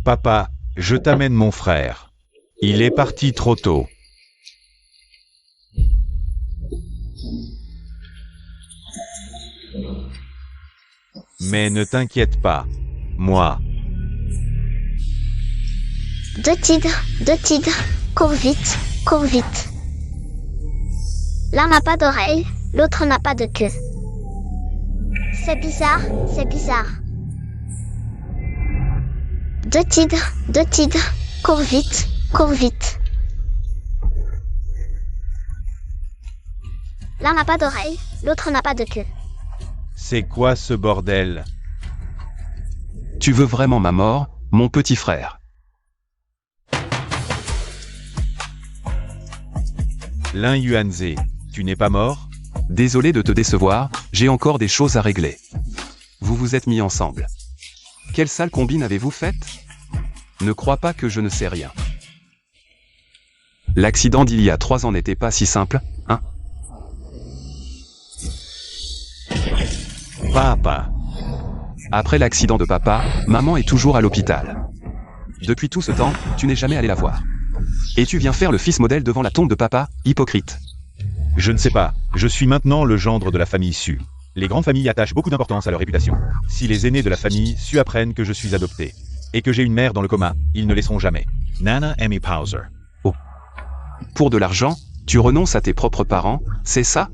Papa, je t'amène mon frère. Il est parti trop tôt. Mais ne t'inquiète pas. Moi. Deux tigres, cours vite, cours vite. L'un n'a pas d'oreille, l'autre n'a pas de queue. C'est bizarre, c'est bizarre. Deux tigres, cours vite, cours vite. L'un n'a pas d'oreille, l'autre n'a pas de queue. C'est quoi ce bordel? Tu veux vraiment ma mort, mon petit frère? Lin Yuanze, tu n'es pas mort? Désolé de te décevoir, j'ai encore des choses à régler. Vous vous êtes mis ensemble. Quelle sale combine avez-vous faite? Ne crois pas que je ne sais rien. L'accident d'il y a 3 ans n'était pas si simple, hein? Papa. Après l'accident de papa, maman est toujours à l'hôpital. Depuis tout ce temps, tu n'es jamais allé la voir. Et tu viens faire le fils modèle devant la tombe de papa, hypocrite. Je ne sais pas, je suis maintenant le gendre de la famille Su. Les grandes familles attachent beaucoup d'importance à leur réputation. Si les aînés de la famille Su apprennent que je suis adopté, et que j'ai une mère dans le coma, ils ne laisseront jamais. Nana Amy Pauser. Oh. Pour de l'argent, tu renonces à tes propres parents, c'est ça?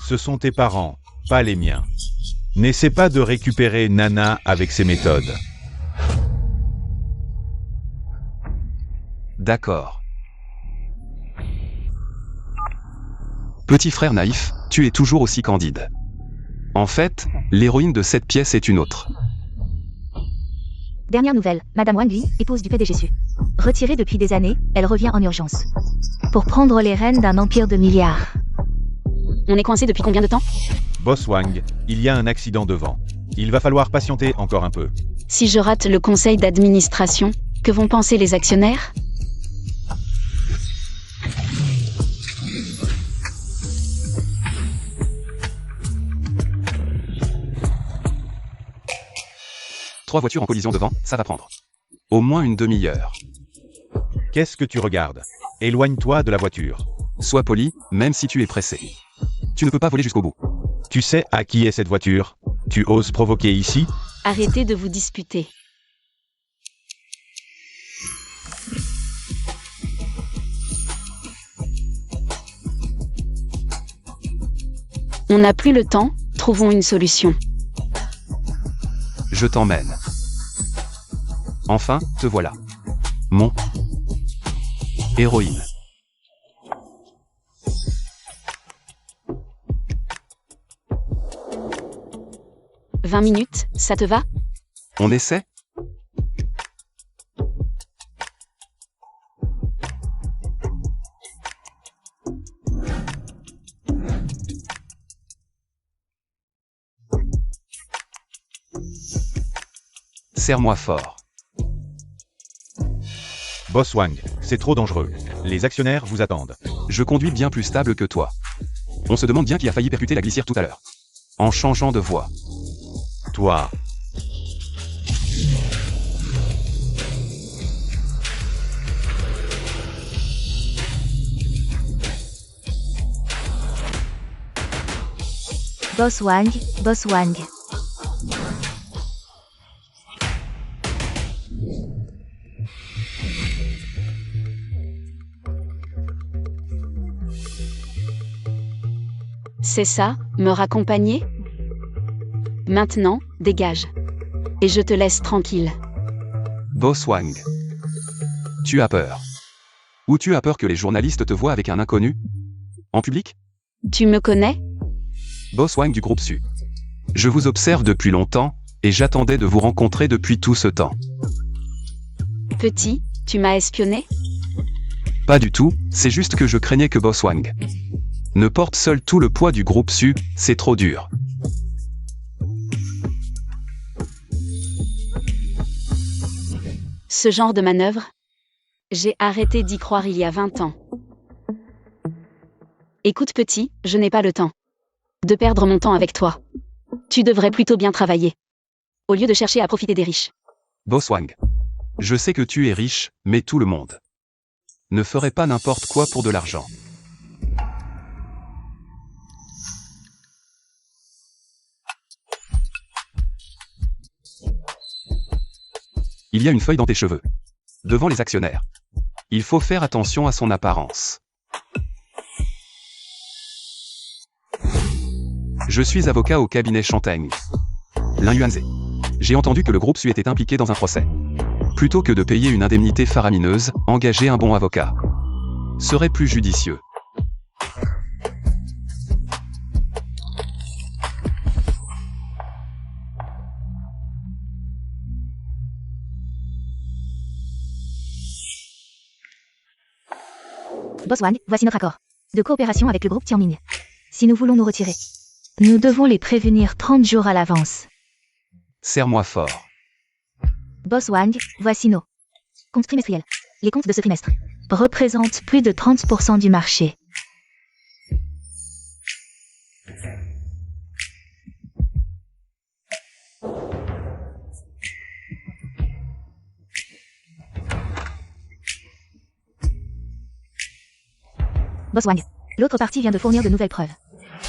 Ce sont tes parents, pas les miens. N'essaie pas de récupérer Nana avec ces méthodes. D'accord. Petit frère naïf, tu es toujours aussi candide. En fait, l'héroïne de cette pièce est une autre. Dernière nouvelle, Madame Wang Li, épouse du PDG Su. Retirée depuis des années, elle revient en urgence. Pour prendre les rênes d'un empire de milliards. On est coincé depuis combien de temps? Boss Wang, il y a un accident devant. Il va falloir patienter encore un peu. Si je rate le conseil d'administration, que vont penser les actionnaires? Trois voitures en collision devant, ça va prendre au moins une demi-heure. Qu'est-ce que tu regardes? Éloigne-toi de la voiture. Sois poli, même si tu es pressé. Tu ne peux pas voler jusqu'au bout. Tu sais à qui est cette voiture? Tu oses provoquer ici? Arrêtez de vous disputer. On n'a plus le temps, trouvons une solution. Je t'emmène. Enfin, te voilà. Mon héroïne. « 20 minutes, ça te va? On essaie? Serre-moi fort. Boss Wang, c'est trop dangereux. Les actionnaires vous attendent. Je conduis bien plus stable que toi. On se demande bien qui a failli percuter la glissière tout à l'heure. En changeant de voie. Toi. Boss Wang, Boss Wang. C'est ça, me raccompagner? Maintenant, dégage. Et je te laisse tranquille. Boss Wang. Tu as peur. Ou tu as peur que les journalistes te voient avec un inconnu? En public? Tu me connais? Boss Wang du groupe Su. Je vous observe depuis longtemps, et j'attendais de vous rencontrer depuis tout ce temps. Petit, tu m'as espionné? Pas du tout, c'est juste que je craignais que Boss Wang ne porte seul tout le poids du groupe Su, c'est trop dur. Ce genre de manœuvre? J'ai arrêté d'y croire il y a 20 ans. Écoute petit, je n'ai pas le temps de perdre mon temps avec toi. Tu devrais plutôt bien travailler, au lieu de chercher à profiter des riches. Boss Wang. Je sais que tu es riche, mais tout le monde ne ferait pas n'importe quoi pour de l'argent. Il y a une feuille dans tes cheveux. Devant les actionnaires. Il faut faire attention à son apparence. Je suis avocat au cabinet Chanteng. Lin Yuanze. J'ai entendu que le groupe Su était impliqué dans un procès. Plutôt que de payer une indemnité faramineuse, engager un bon avocat serait plus judicieux. Boss Wang, voici notre accord de coopération avec le groupe Tianming. Si nous voulons nous retirer, nous devons les prévenir 30 jours à l'avance. Serre-moi fort. Boss Wang, voici nos comptes trimestriels. Les comptes de ce trimestre représentent plus de 30% du marché. Boss Wang, l'autre partie vient de fournir de nouvelles preuves.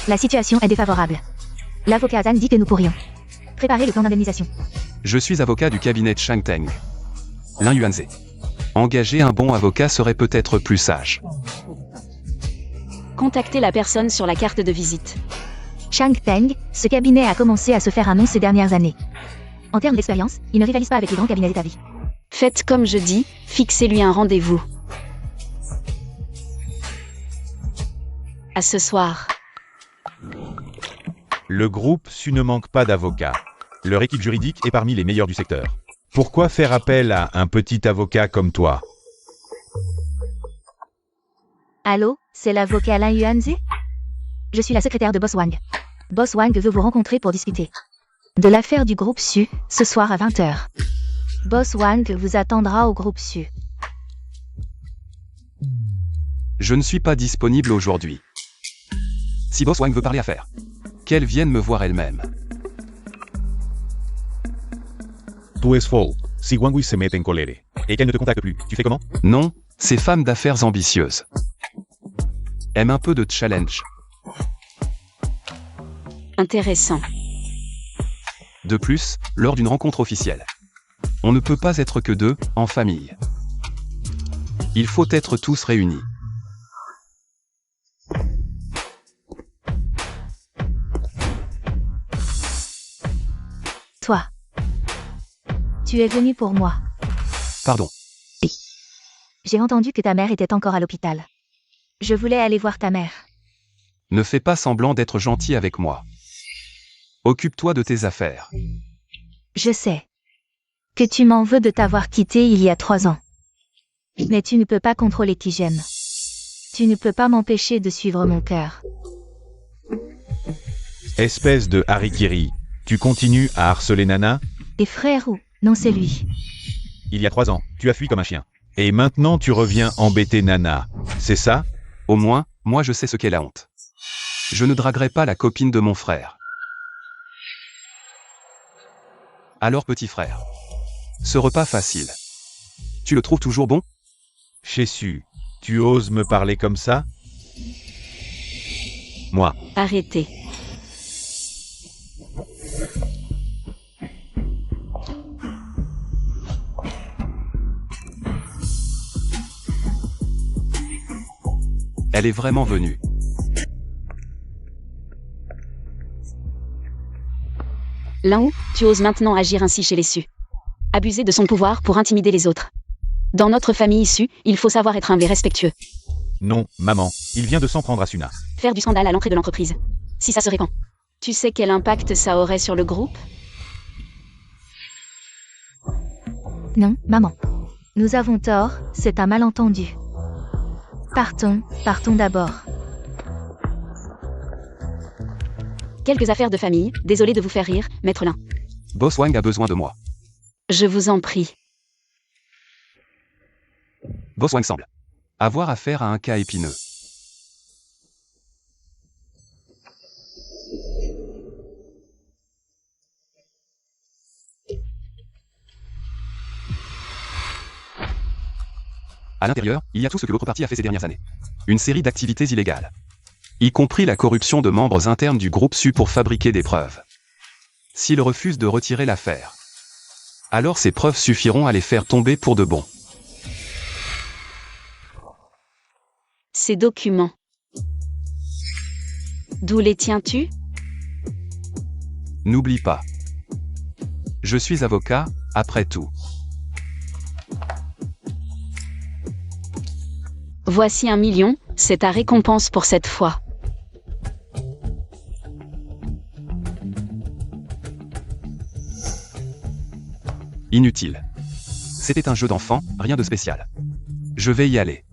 La situation est défavorable. L'avocat Zhang dit que nous pourrions préparer le plan d'indemnisation. Je suis avocat du cabinet Chanteng. Lin Yuanze. Engager un bon avocat serait peut-être plus sage. Contactez la personne sur la carte de visite. Chanteng, ce cabinet a commencé à se faire un nom ces dernières années. En termes d'expérience, il ne rivalise pas avec les grands cabinets établis. Faites comme je dis, fixez-lui un rendez-vous. À ce soir. Le groupe Su ne manque pas d'avocats. Leur équipe juridique est parmi les meilleures du secteur. Pourquoi faire appel à un petit avocat comme toi? Allô, c'est l'avocat Lin Yuanze? Je suis la secrétaire de Boss Wang. Boss Wang veut vous rencontrer pour discuter de l'affaire du groupe Su, ce soir à 20h. Boss Wang vous attendra au groupe Su. Je ne suis pas disponible aujourd'hui. Si Boss Wang veut parler affaires, qu'elle vienne me voir elle-même. Tout est faux. Si Wang Wei se met en colère et qu'elle ne te contacte plus, tu fais comment? Non, ces femmes d'affaires ambitieuses aiment un peu de challenge. Intéressant. De plus, lors d'une rencontre officielle, on ne peut pas être que deux, en famille. Il faut être tous réunis. Toi. Tu es venu pour moi. Pardon. J'ai entendu que ta mère était encore à l'hôpital. Je voulais aller voir ta mère. Ne fais pas semblant d'être gentil avec moi. Occupe-toi de tes affaires. Je sais que tu m'en veux de t'avoir quitté il y a 3 ans. Mais tu ne peux pas contrôler qui j'aime. Tu ne peux pas m'empêcher de suivre mon cœur. Espèce de harikiri, tu continues à harceler Nana? Tes frères ou? Non, c'est lui. Il y a 3 ans, tu as fui comme un chien. Et maintenant tu reviens embêter Nana. C'est ça? Au moins, moi je sais ce qu'est la honte. Je ne draguerai pas la copine de mon frère. Alors petit frère. Ce repas facile. Tu le trouves toujours bon? Chez Su, tu oses me parler comme ça? Moi. Arrêtez. Elle est vraiment venue. Lin, tu oses maintenant agir ainsi chez les Su. Abuser de son pouvoir pour intimider les autres. Dans notre famille Su, il faut savoir être humble et respectueux. Non, maman, il vient de s'en prendre à Suna. Faire du scandale à l'entrée de l'entreprise. Si ça se répand. Tu sais quel impact ça aurait sur le groupe? Non, maman. Nous avons tort, c'est un malentendu. Partons d'abord. Quelques affaires de famille, désolé de vous faire rire, maître Lin. Boss Wang a besoin de moi. Je vous en prie. Boss Wang semble avoir affaire à un cas épineux. À l'intérieur, il y a tout ce que l'autre partie a fait ces dernières années. Une série d'activités illégales. Y compris la corruption de membres internes du groupe SU pour fabriquer des preuves. S'il refuse de retirer l'affaire, alors ces preuves suffiront à les faire tomber pour de bon. Ces documents. D'où les tiens-tu? N'oublie pas. Je suis avocat, après tout. Voici 1 million, c'est ta récompense pour cette fois. Inutile. C'était un jeu d'enfant, rien de spécial. Je vais y aller.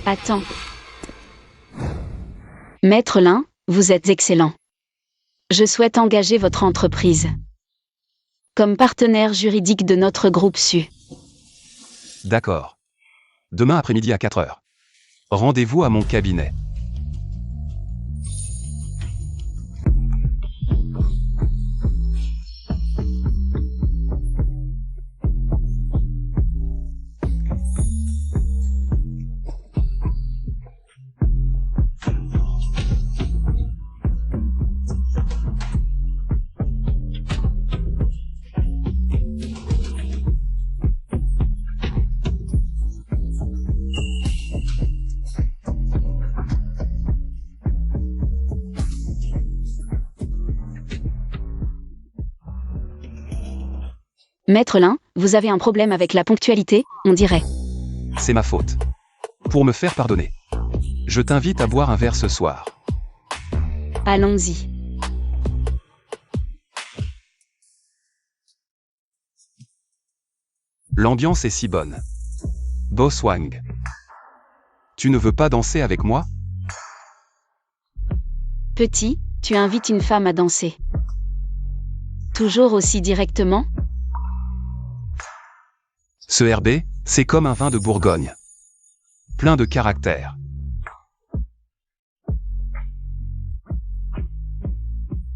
Attends. Maître Lin, vous êtes excellent. Je souhaite engager votre entreprise comme partenaire juridique de notre groupe SU. D'accord. Demain après-midi à 4 heures. Rendez-vous à mon cabinet. Maître Lin, vous avez un problème avec la ponctualité, on dirait. C'est ma faute. Pour me faire pardonner, je t'invite à boire un verre ce soir. Allons-y. L'ambiance est si bonne. Boss Wang. Tu ne veux pas danser avec moi? Petit, tu invites une femme à danser. Toujours aussi directement? Ce RB, c'est comme un vin de Bourgogne. Plein de caractère.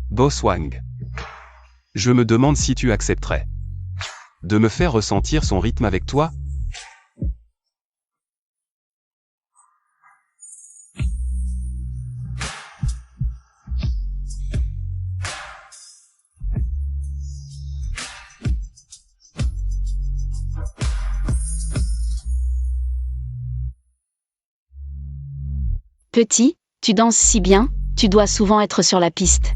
Boss Wang. Je me demande si tu accepterais de me faire ressentir son rythme avec toi? Petit, tu danses si bien, tu dois souvent être sur la piste.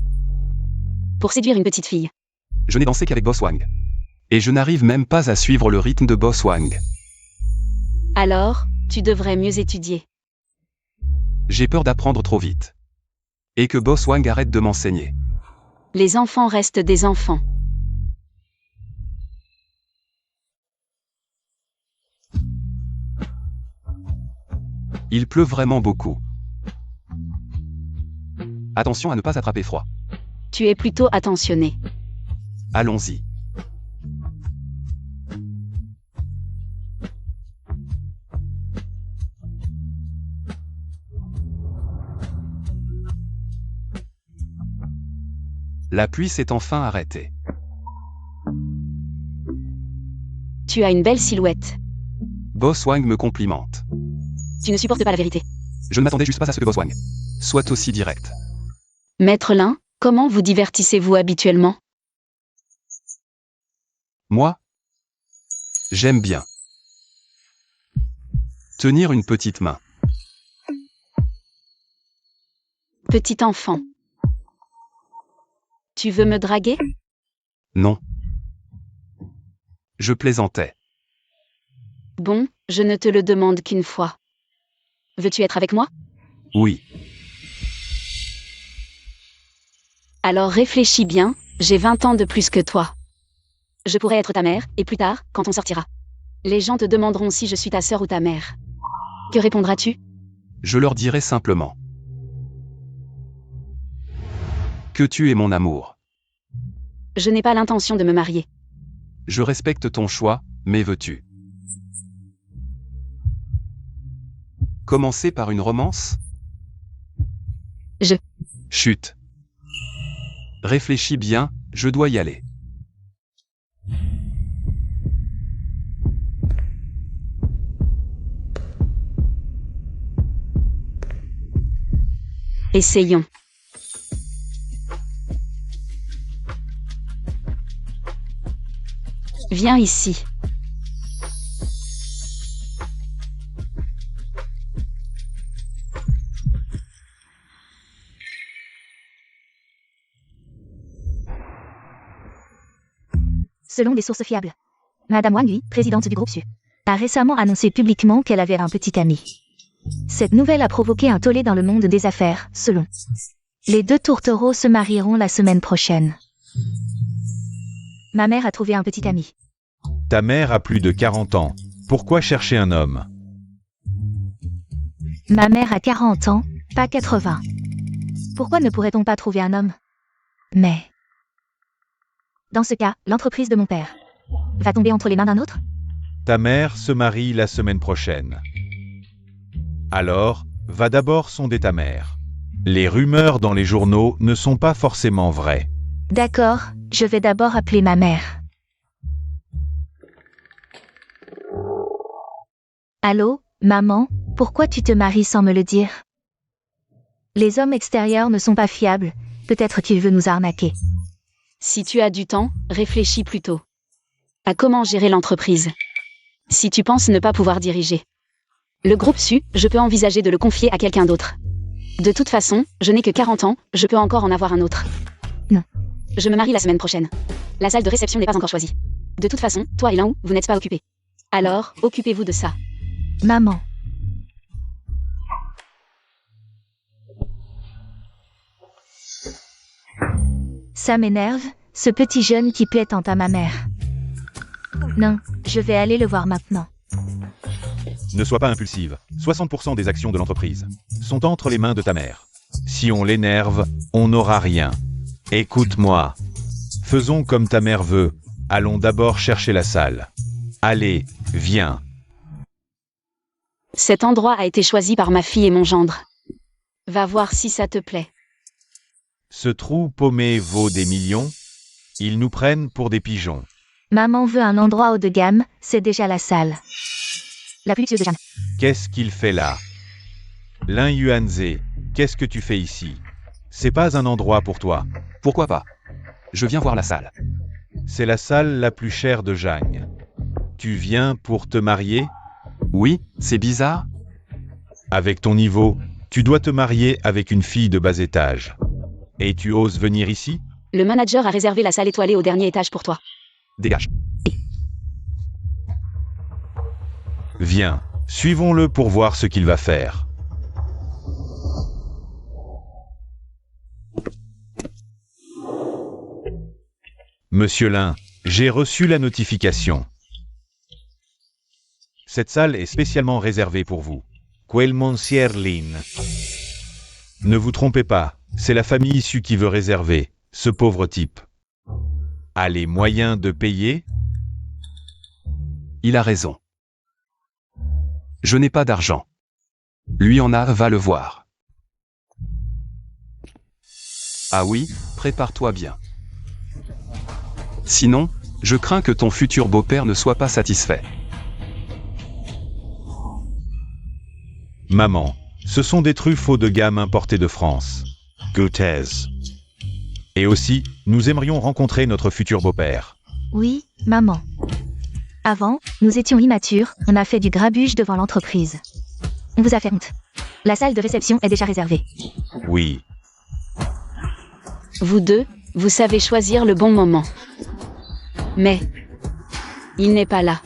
Pour séduire une petite fille. Je n'ai dansé qu'avec Boss Wang. Et je n'arrive même pas à suivre le rythme de Boss Wang. Alors, tu devrais mieux étudier. J'ai peur d'apprendre trop vite. Et que Boss Wang arrête de m'enseigner. Les enfants restent des enfants. Il pleut vraiment beaucoup. Attention à ne pas attraper froid. Tu es plutôt attentionné. Allons-y. La pluie s'est enfin arrêtée. Tu as une belle silhouette. Boss Wang me complimente. Tu ne supportes pas la vérité. Je ne m'attendais juste pas à ce que Boss Wang soit aussi direct. Maître Lin, comment vous divertissez-vous habituellement? Moi, j'aime bien tenir une petite main. Petit enfant. Tu veux me draguer? Non. Je plaisantais. Bon, je ne te le demande qu'une fois. Veux-tu être avec moi? Oui. Alors réfléchis bien, j'ai 20 ans de plus que toi. Je pourrais être ta mère, et plus tard, quand on sortira, les gens te demanderont si je suis ta sœur ou ta mère. Que répondras-tu? Je leur dirai simplement que tu es mon amour. Je n'ai pas l'intention de me marier. Je respecte ton choix, mais veux-tu commencer par une romance? Je- Chut. Réfléchis bien, je dois y aller. Essayons. Viens ici. Selon des sources fiables, Madame Wang Yi, présidente du groupe Su, a récemment annoncé publiquement qu'elle avait un petit ami. Cette nouvelle a provoqué un tollé dans le monde des affaires, selon. Les deux tourtereaux se marieront la semaine prochaine. Ma mère a trouvé un petit ami. Ta mère a plus de 40 ans. Pourquoi chercher un homme? Ma mère a 40 ans, pas 80. Pourquoi ne pourrait-on pas trouver un homme? Mais... Dans ce cas, l'entreprise de mon père va tomber entre les mains d'un autre? Ta mère se marie la semaine prochaine. Alors, va d'abord sonder ta mère. Les rumeurs dans les journaux ne sont pas forcément vraies. D'accord, je vais d'abord appeler ma mère. Allô, maman, pourquoi tu te maries sans me le dire? Les hommes extérieurs ne sont pas fiables, peut-être qu'il veut nous arnaquer. Si tu as du temps, réfléchis plutôt à comment gérer l'entreprise. Si tu penses ne pas pouvoir diriger le groupe Su, je peux envisager de le confier à quelqu'un d'autre. De toute façon, je n'ai que 40 ans, je peux encore en avoir un autre. Non. Je me marie la semaine prochaine. La salle de réception n'est pas encore choisie. De toute façon, toi et Lan, vous n'êtes pas occupés. Alors, occupez-vous de ça. Maman. Ça m'énerve, ce petit jeune qui plaît tant à ma mère. Non, je vais aller le voir maintenant. Ne sois pas impulsive. 60% des actions de l'entreprise sont entre les mains de ta mère. Si on l'énerve, on n'aura rien. Écoute-moi. Faisons comme ta mère veut. Allons d'abord chercher la salle. Allez, viens. Cet endroit a été choisi par ma fille et mon gendre. Va voir si ça te plaît. Ce trou paumé vaut des millions. Ils nous prennent pour des pigeons. Maman veut un endroit haut de gamme, c'est déjà la salle. La plus luxueuse de Jeanne. Qu'est-ce qu'il fait là? Lin Yuanze, qu'est-ce que tu fais ici? C'est pas un endroit pour toi. Pourquoi pas? Je viens voir la salle. C'est la salle la plus chère de Jang. Tu viens pour te marier? Oui, c'est bizarre. Avec ton niveau, tu dois te marier avec une fille de bas étage. Et tu oses venir ici? Le manager a réservé la salle étoilée au dernier étage pour toi. Dégage. Viens, suivons-le pour voir ce qu'il va faire. Monsieur Lin, j'ai reçu la notification. Cette salle est spécialement réservée pour vous. Quel Monsieur Lin. Ne vous trompez pas, c'est la famille issue qui veut réserver, ce pauvre type. A les moyens de payer? Il a raison. Je n'ai pas d'argent. Lui en a, va le voir. Ah oui, prépare-toi bien. Sinon, je crains que ton futur beau-père ne soit pas satisfait. Maman, ce sont des truffes haut de gamme importées de France. Goethez. Et aussi, nous aimerions rencontrer notre futur beau-père. Oui, maman. Avant, nous étions immatures, on a fait du grabuge devant l'entreprise. On vous a fait honte. La salle de réception est déjà réservée. Oui. Vous deux, vous savez choisir le bon moment. Mais, il n'est pas là.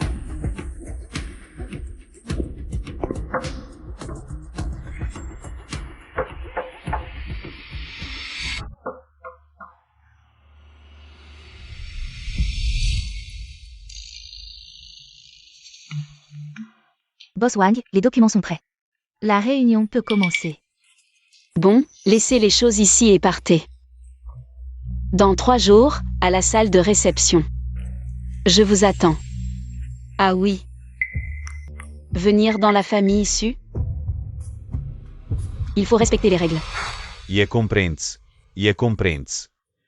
Boss Wang, les documents sont prêts. La réunion peut commencer. Bon, laissez les choses ici et partez. Dans 3 jours, à la salle de réception. Je vous attends. Ah oui. Venir dans la famille issue? Il faut respecter les règles. Je comprends.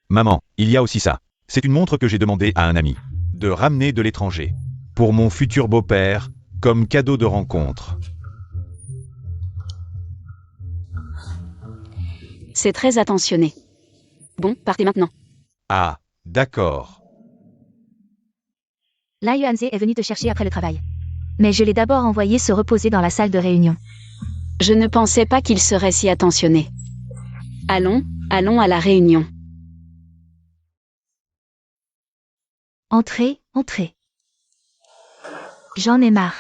Maman, il y a aussi ça. C'est une montre que j'ai demandé à un ami de ramener de l'étranger. Pour mon futur beau-père, comme cadeau de rencontre. C'est très attentionné. Bon, partez maintenant. Ah, d'accord. Lin Yuanze est venu te chercher après le travail. Mais je l'ai d'abord envoyé se reposer dans la salle de réunion. Je ne pensais pas qu'il serait si attentionné. Allons à la réunion. Entrez, entrez. J'en ai marre.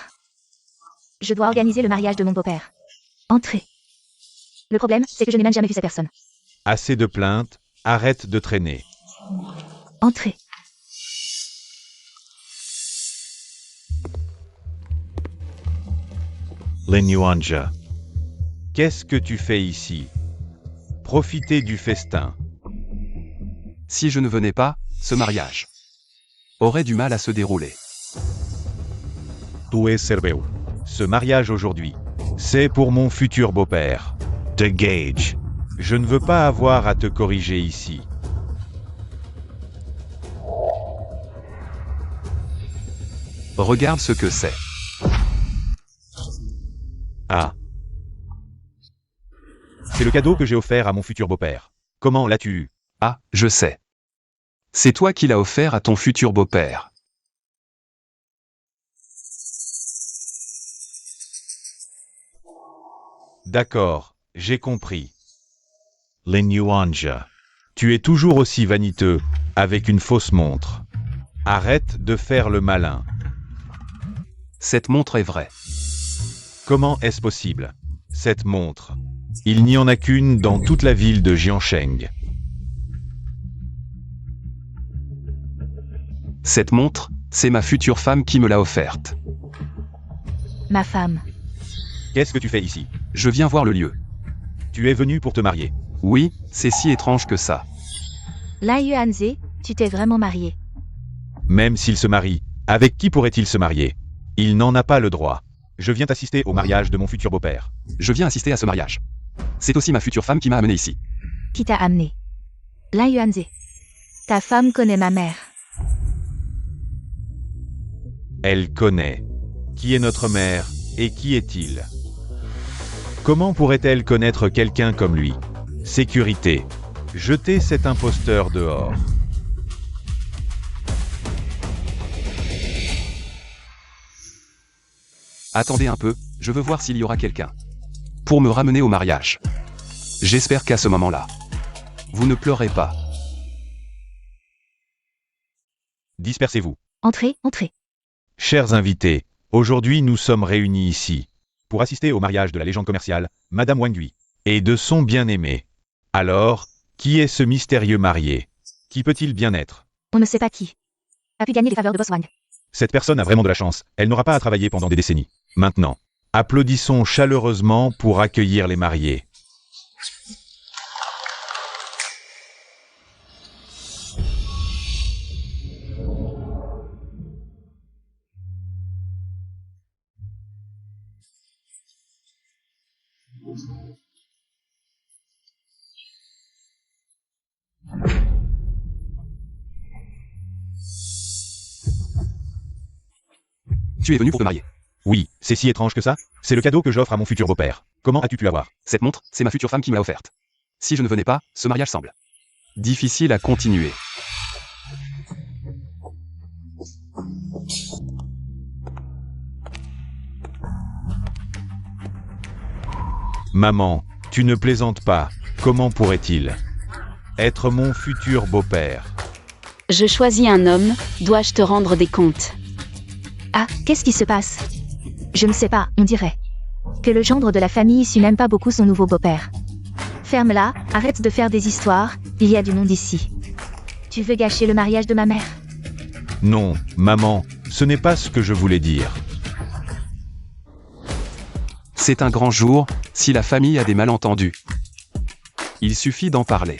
Je dois organiser le mariage de mon beau-père. Entrez. Le problème, c'est que je n'ai même jamais vu cette personne. Assez de plaintes, arrête de traîner. Entrez. Lin Yuanzhe. Qu'est-ce que tu fais ici? Profitez du festin. Si je ne venais pas, ce mariage aurait du mal à se dérouler. Tu es Serveu. Ce mariage aujourd'hui, c'est pour mon futur beau-père. De Gage. Je ne veux pas avoir à te corriger ici. Regarde ce que c'est. Ah. C'est le cadeau que j'ai offert à mon futur beau-père. Comment l'as-tu eu? Ah, je sais. C'est toi qui l'as offert à ton futur beau-père. D'accord, j'ai compris. Lin Yuanzhe. Tu es toujours aussi vaniteux, avec une fausse montre. Arrête de faire le malin. Cette montre est vraie. Comment est-ce possible? Cette montre. Il n'y en a qu'une dans toute la ville de Jiansheng. Cette montre, c'est ma future femme qui me l'a offerte. Ma femme. Qu'est-ce que tu fais ici? Je viens voir le lieu. Tu es venu pour te marier. Oui, c'est si étrange que ça. Lin Yuanze, tu t'es vraiment marié. Même s'il se marie, avec qui pourrait-il se marier? Il n'en a pas le droit. Je viens assister au mariage de mon futur beau-père. Je viens assister à ce mariage. C'est aussi ma future femme qui m'a amené ici. Qui t'a amené? Lin Yuanze. Ta femme connaît ma mère. Elle connaît. Qui est notre mère et qui est-il? Comment pourrait-elle connaître quelqu'un comme lui? Sécurité. Jetez cet imposteur dehors. Attendez un peu, je veux voir s'il y aura quelqu'un. Pour me ramener au mariage. J'espère qu'à ce moment-là, vous ne pleurez pas. Dispersez-vous. Entrez, entrez. Chers invités, aujourd'hui nous sommes réunis ici pour assister au mariage de la légende commerciale, Madame Wang Gui, et de son bien-aimé. Alors, qui est ce mystérieux marié? Qui peut-il bien être? On ne sait pas qui a pu gagner les faveurs de Boss Wang. Cette personne a vraiment de la chance, elle n'aura pas à travailler pendant des décennies. Maintenant, applaudissons chaleureusement pour accueillir les mariés. Tu es venu pour te marier. Oui, c'est si étrange que ça? C'est le cadeau que j'offre à mon futur beau-père. Comment as-tu pu l'avoir? Cette montre, c'est ma future femme qui me l'a offerte. Si je ne venais pas, ce mariage semble difficile à continuer. Maman, tu ne plaisantes pas. Comment pourrait-il être mon futur beau-père? Je choisis un homme, dois-je te rendre des comptes? Ah, qu'est-ce qui se passe? Je ne sais pas, on dirait que le gendre de la famille issue n'aime pas beaucoup son nouveau beau-père. Ferme-la, arrête de faire des histoires, il y a du monde ici. Tu veux gâcher le mariage de ma mère? Non, maman, ce n'est pas ce que je voulais dire. C'est un grand jour, si la famille a des malentendus. Il suffit d'en parler.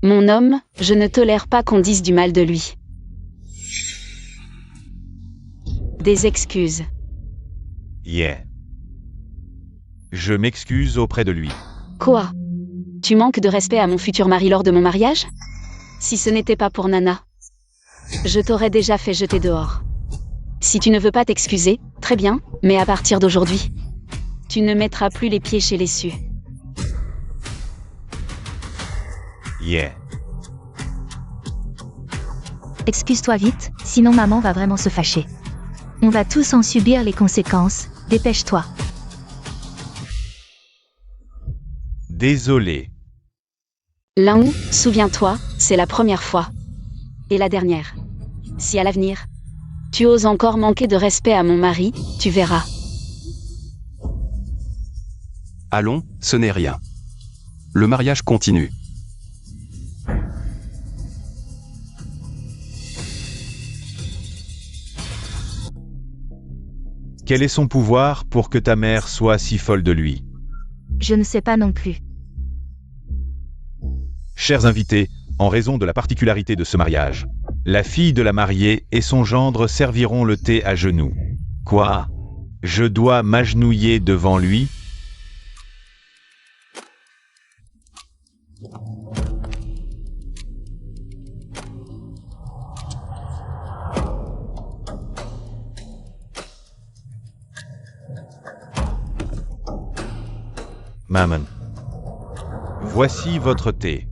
Mon homme, je ne tolère pas qu'on dise du mal de lui. Des excuses. Yeah. Je m'excuse auprès de lui. Quoi? Tu manques de respect à mon futur mari lors de mon mariage? Si ce n'était pas pour Nana, je t'aurais déjà fait jeter dehors. Si tu ne veux pas t'excuser, très bien, mais à partir d'aujourd'hui, tu ne mettras plus les pieds chez les Su. Yeah. Excuse-toi vite, sinon maman va vraiment se fâcher. On va tous en subir les conséquences, dépêche-toi. Désolé. Lan Hu, souviens-toi, c'est la première fois. Et la dernière. Si à l'avenir, tu oses encore manquer de respect à mon mari, tu verras. Allons, ce n'est rien. Le mariage continue. Quel est son pouvoir pour que ta mère soit si folle de lui? Je ne sais pas non plus. Chers invités, en raison de la particularité de ce mariage, la fille de la mariée et son gendre serviront le thé à genoux. Quoi? Je dois m'agenouiller devant lui? Maman. Voici votre thé.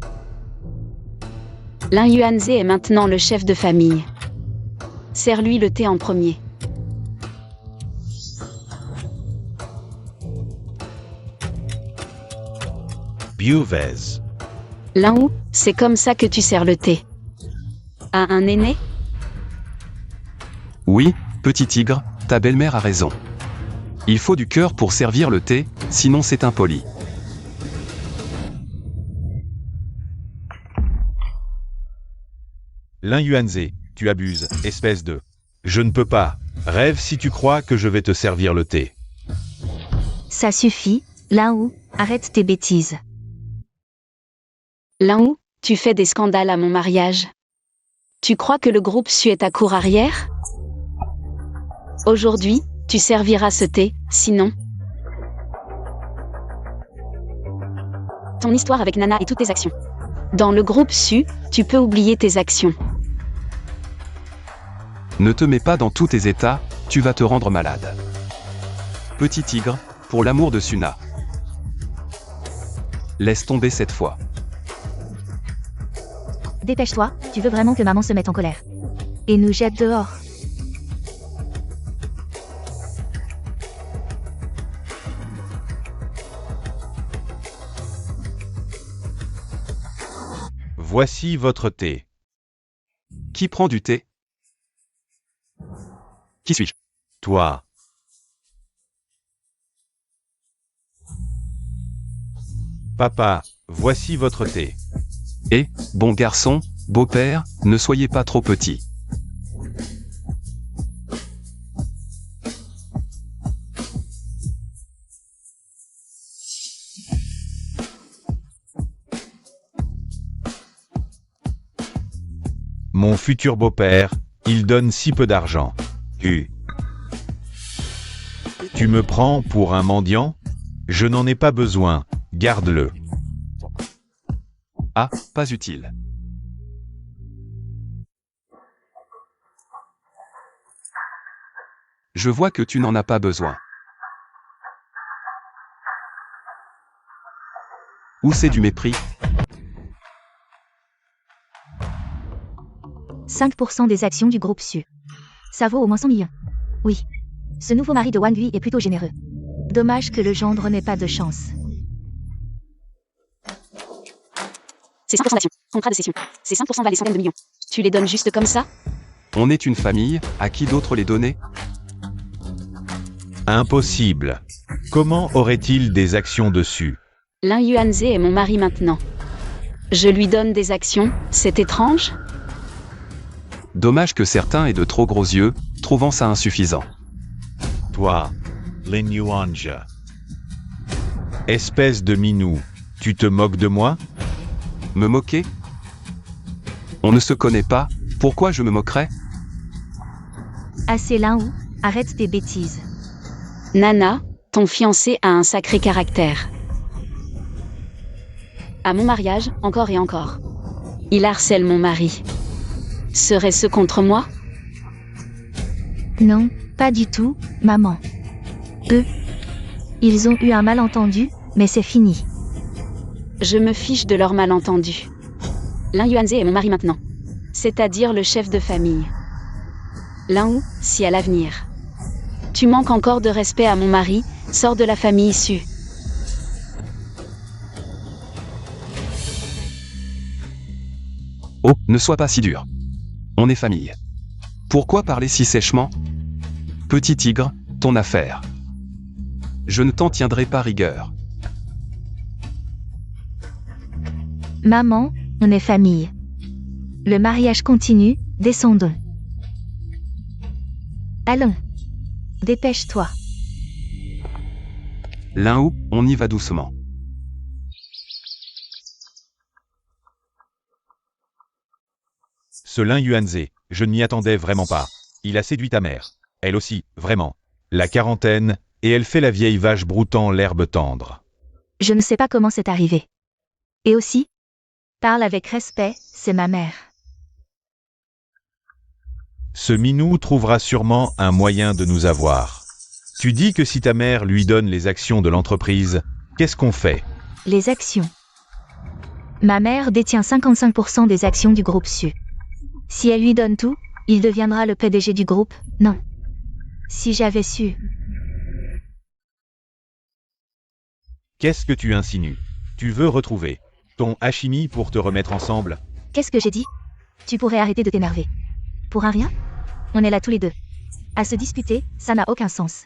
Lan Yuanze est maintenant le chef de famille. Sers-lui le thé en premier. Buvez. Lan Hu, c'est comme ça que tu sers le thé. À un aîné? Oui, petit tigre, ta belle-mère a raison. Il faut du cœur pour servir le thé, sinon c'est impoli. Lan Yuanze, tu abuses, espèce de... Je ne peux pas. Rêve si tu crois que je vais te servir le thé. Ça suffit, Lan Hu, arrête tes bêtises. Lan Hu, tu fais des scandales à mon mariage. Tu crois que le groupe Su est à court arrière? Aujourd'hui, tu serviras ce thé, sinon... Ton histoire avec Nana et toutes tes actions. Dans le groupe Su, tu peux oublier tes actions. Ne te mets pas dans tous tes états, tu vas te rendre malade. Petit tigre, pour l'amour de Suna. Laisse tomber cette fois. Dépêche-toi, tu veux vraiment que maman se mette en colère. Et nous jette dehors. Voici votre thé. Qui prend du thé? Qui suis-je? Toi. Papa, voici votre thé. Et, bon garçon, beau-père, ne soyez pas trop petit. Mon futur beau-père, il donne si peu d'argent. Tu me prends pour un mendiant? Je n'en ai pas besoin, garde-le. Ah, pas utile. Je vois que tu n'en as pas besoin. Ou c'est du mépris? 5% des actions du groupe Su. Ça vaut au moins 100 millions. Oui. Ce nouveau mari de Wang Hui est plutôt généreux. Dommage que le gendre n'ait pas de chance. C'est 100% d'actions. Contrat de cession. Ces 5% valent des centaines de millions. Tu les donnes juste comme ça? On est une famille, à qui d'autre les donner? Impossible. Comment aurait-il des actions dessus? Lan Yuanze est mon mari maintenant. Je lui donne des actions, c'est étrange? Dommage que certains aient de trop gros yeux, trouvant ça insuffisant. Toi, Lin Yuanze. Espèce de minou, tu te moques de moi? Me moquer? On ne se connaît pas, pourquoi je me moquerais? Assez Lan Hu, arrête tes bêtises. Nana, ton fiancé a un sacré caractère. À mon mariage, encore et encore. Il harcèle mon mari. Serait-ce contre moi? Non, pas du tout, maman. Eux. Ils ont eu un malentendu, mais c'est fini. Je me fiche de leur malentendu. Lin Yuanze est mon mari maintenant. C'est-à-dire le chef de famille. Lin Wu, si à l'avenir tu manques encore de respect à mon mari, sors de la famille issue. Oh, ne sois pas si dur. On est famille. Pourquoi parler si sèchement? Petit tigre, ton affaire. Je ne t'en tiendrai pas rigueur. Maman, on est famille. Le mariage continue, descendons. Allons. Dépêche-toi. Lin Wu, on y va doucement. Ce Lin Yuanze, je ne m'y attendais vraiment pas. Il a séduit ta mère. Elle aussi, vraiment. La quarantaine, et elle fait la vieille vache broutant l'herbe tendre. Je ne sais pas comment c'est arrivé. Et aussi, parle avec respect, c'est ma mère. Ce minou trouvera sûrement un moyen de nous avoir. Tu dis que si ta mère lui donne les actions de l'entreprise, qu'est-ce qu'on fait? Les actions. Ma mère détient 55% des actions du groupe Su. Si elle lui donne tout, il deviendra le PDG du groupe, non. Si j'avais su. Qu'est-ce que tu insinues? Tu veux retrouver ton Hashimi pour te remettre ensemble? Qu'est-ce que j'ai dit? Tu pourrais arrêter de t'énerver. Pour un rien? On est là tous les deux. À se disputer, ça n'a aucun sens.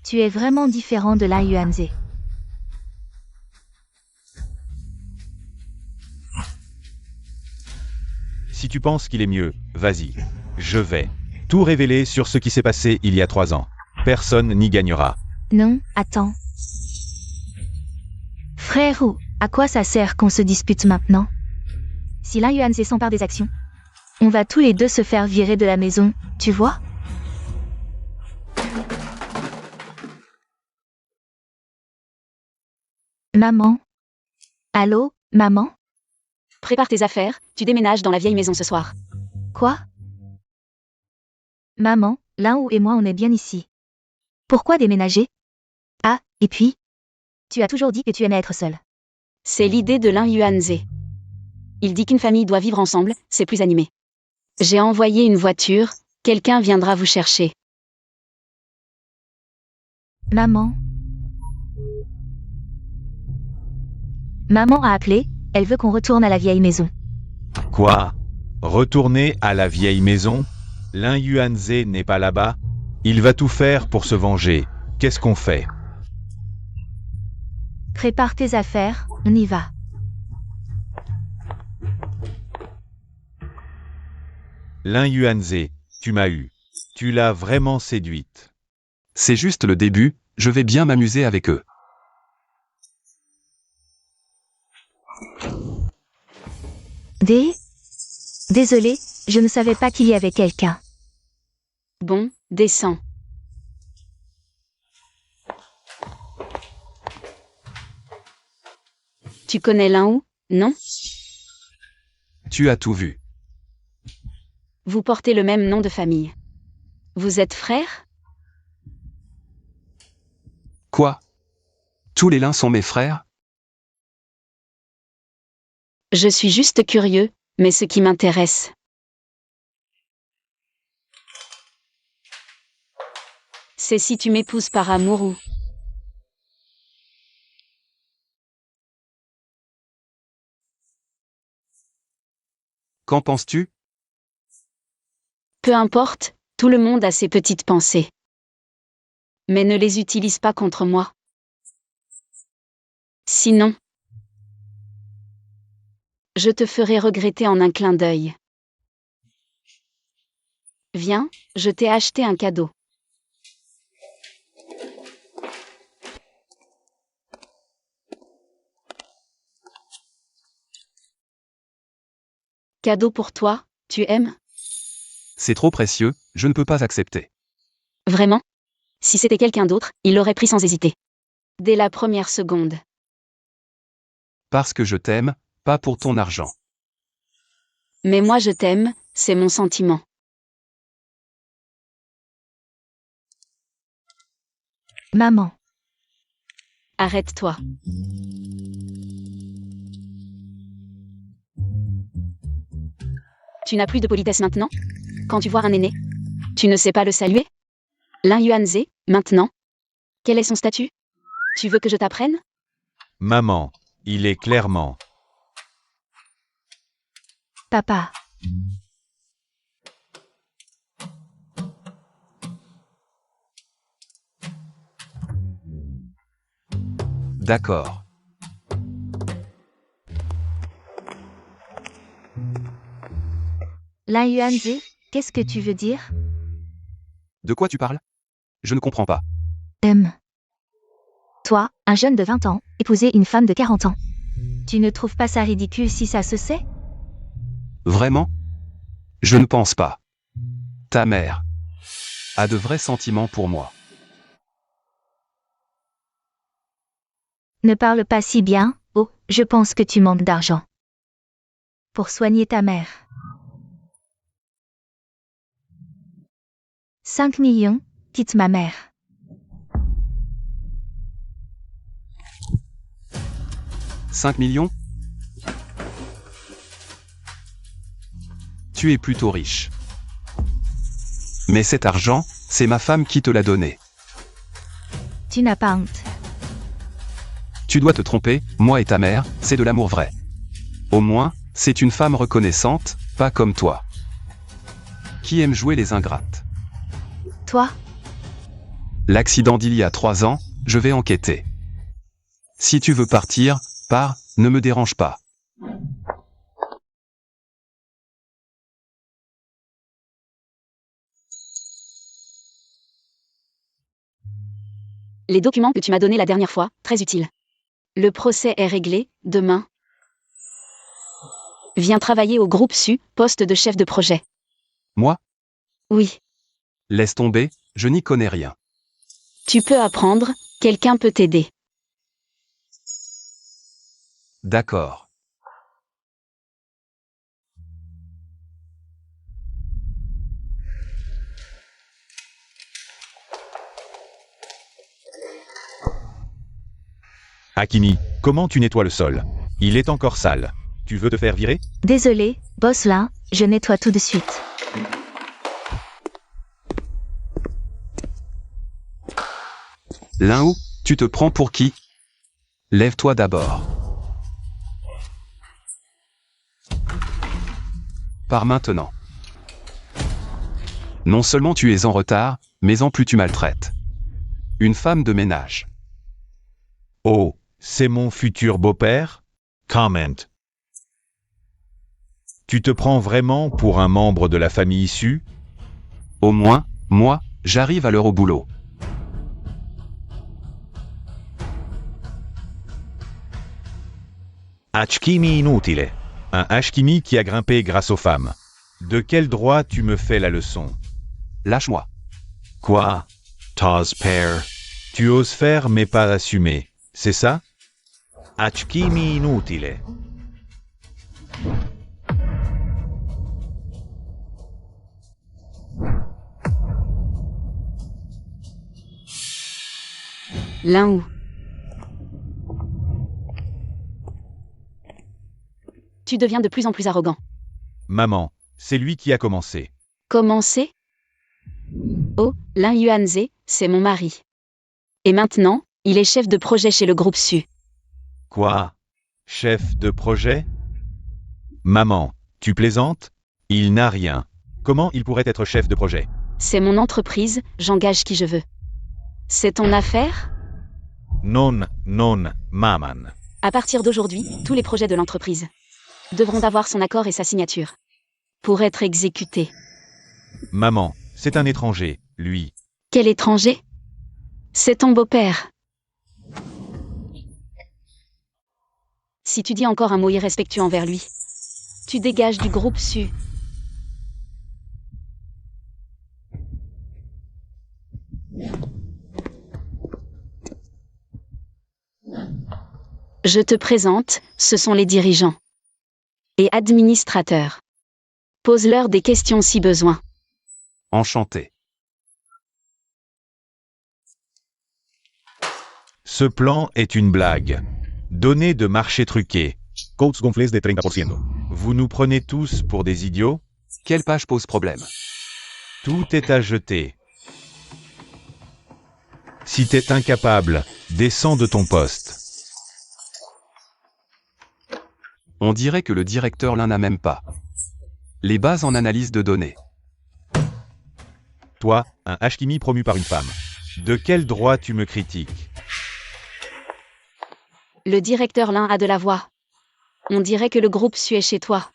Tu es vraiment différent de Lin Yuanze. Si tu penses qu'il est mieux, vas-y. Je vais tout révéler sur ce qui s'est passé il y a 3 ans. Personne n'y gagnera. Non, attends. Frère Wu, à quoi ça sert qu'on se dispute maintenant? Si Lin Yuanze s'empare des actions, on va tous les deux se faire virer de la maison, tu vois? Maman? Allô, maman? Prépare tes affaires, tu déménages dans la vieille maison ce soir. Quoi? Maman, Lin Wu et moi on est bien ici. Pourquoi déménager? Ah, et puis? Tu as toujours dit que tu aimais être seule. C'est l'idée de Lin Yuanze. Il dit qu'une famille doit vivre ensemble, c'est plus animé. J'ai envoyé une voiture, quelqu'un viendra vous chercher. Maman? Maman a appelé, elle veut qu'on retourne à la vieille maison. Quoi? Retourner à la vieille maison? Lin Yuanze n'est pas là-bas? Il va tout faire pour se venger. Qu'est-ce qu'on fait? Prépare tes affaires, on y va. Lin Yuanze, tu m'as eu. Tu l'as vraiment séduite. C'est juste le début, je vais bien m'amuser avec eux. Désolé, je ne savais pas qu'il y avait quelqu'un. Bon, descends. Tu connais Lin Wu, non? Tu as tout vu. Vous portez le même nom de famille. Vous êtes frères? Quoi? Tous les Lins sont mes frères? Je suis juste curieux, mais ce qui m'intéresse. C'est si tu m'épouses par amour ou... Qu'en penses-tu? Peu importe, tout le monde a ses petites pensées. Mais ne les utilise pas contre moi. Sinon, je te ferai regretter en un clin d'œil. Viens, je t'ai acheté un cadeau. Cadeau pour toi, tu aimes? C'est trop précieux, je ne peux pas accepter. Vraiment? Si c'était quelqu'un d'autre, il l'aurait pris sans hésiter. Dès la première seconde. Parce que je t'aime, pas pour ton argent. Mais moi je t'aime, c'est mon sentiment. Maman. Arrête-toi. Tu n'as plus de politesse maintenant? Quand tu vois un aîné, tu ne sais pas le saluer? Lin Yuanze, maintenant? Quel est son statut? Tu veux que je t'apprenne? Maman, il est clairement. Papa. D'accord. Lin Yuanze, qu'est-ce que tu veux dire? De quoi tu parles? Je ne comprends pas. Toi, un jeune de 20 ans, épouser une femme de 40 ans. Tu ne trouves pas ça ridicule si ça se sait? Vraiment? Je ne pense pas. Ta mère a de vrais sentiments pour moi. Ne parle pas si bien, oh, je pense que tu manques d'argent. Pour soigner ta mère. 5 millions, quitte ma mère. « 5 millions? Tu es plutôt riche. Mais cet argent, c'est ma femme qui te l'a donné. Tu n'as pas honte. Tu dois te tromper, moi et ta mère, c'est de l'amour vrai. Au moins, c'est une femme reconnaissante, pas comme toi. Qui aime jouer les ingrates. Toi? L'accident d'il y a 3 ans, je vais enquêter. Si tu veux partir, pars, ne me dérange pas. Les documents que tu m'as donnés la dernière fois, très utiles. Le procès est réglé, demain. Viens travailler au groupe SU, poste de chef de projet. Moi? Oui, Laisse tomber, je n'y connais rien. tu peux apprendre, quelqu'un peut t'aider. D'accord. Hakimi, comment tu nettoies le sol? Il est encore sale. Tu veux te faire virer? Désolé, boss Lin, je nettoie tout de suite. Lin-Hou, tu te prends pour qui? Lève-toi d'abord. Pars maintenant. Non seulement tu es en retard, mais en plus tu maltraites. Une femme de ménage. Oh, c'est mon futur beau-père? Comment. Tu te prends vraiment pour un membre de la famille issue? Au moins, moi, j'arrive à l'heure au boulot. Hakimi inutile. Un Hakimi qui a grimpé grâce aux femmes. De quel droit tu me fais la leçon? Lâche-moi. Quoi? T'oses père. Tu oses faire mais pas assumer. C'est ça? Hakimi inutile. Lin-Hou. Tu deviens de plus en plus arrogant. Maman, c'est lui qui a commencé. Commencer? Oh, Lin Yuanze, c'est mon mari. Et maintenant, il est chef de projet chez le groupe SU. Quoi? Chef de projet? Maman, tu plaisantes? Il n'a rien. Comment il pourrait être chef de projet? C'est mon entreprise, j'engage qui je veux. C'est ton affaire? Non, maman. À partir d'aujourd'hui, tous les projets de l'entreprise devront avoir son accord et sa signature pour être exécutés. Maman, c'est un étranger, lui. Quel étranger? C'est ton beau-père. Si tu dis encore un mot irrespectueux envers lui, tu dégages du groupe SU. Je te présente, ce sont les dirigeants et administrateurs. Pose-leur des questions si besoin. Enchanté. Ce plan est une blague. Données de marché truquées. Codes gonflés de 30%. Vous nous prenez tous pour des idiots? Quelle page pose problème? Tout est à jeter. Si t'es incapable, descends de ton poste. On dirait que le directeur l'un n'a même pas les bases en analyse de données. Toi, un Hashkimi promu par une femme. De quel droit tu me critiques? Le directeur Lin a de la voix. On dirait que le groupe Su est chez toi.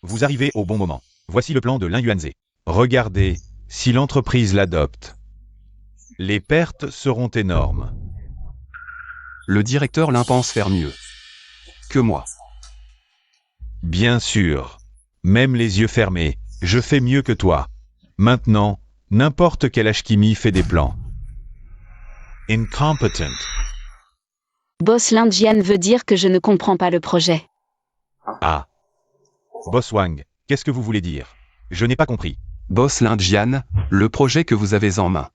Vous arrivez au bon moment. Voici le plan de Lin Yuanze. Regardez, si l'entreprise l'adopte, les pertes seront énormes. Le directeur l'un pense faire mieux que moi. Bien sûr. Même les yeux fermés, je fais mieux que toi. Maintenant, n'importe quel Hashkimi fait des plans. Incompetent. Boss Lin Jian veut dire que je ne comprends pas le projet. Ah. Boss Wang, qu'est-ce que vous voulez dire? Je n'ai pas compris. Boss Lin Jian, le projet que vous avez en main.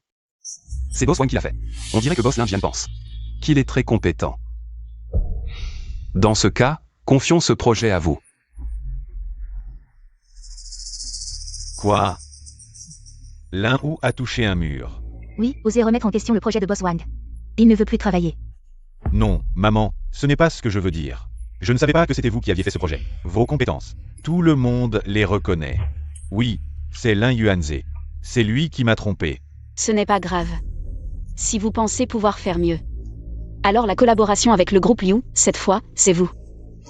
C'est Boss Wang qui l'a fait. On dirait que Boss Lin Jian pense qu'il est très compétent. Dans ce cas, confions ce projet à vous. Quoi? Lin Hu a touché un mur. Oui, osez remettre en question le projet de Boss Wang. Il ne veut plus travailler. Non, maman, ce n'est pas ce que je veux dire. Je ne savais pas que c'était vous qui aviez fait ce projet. Vos compétences. Tout le monde les reconnaît. Oui, c'est Lin Yuanze. C'est lui qui m'a trompé. Ce n'est pas grave. Si vous pensez pouvoir faire mieux. Alors la collaboration avec le groupe Liu, cette fois, c'est vous.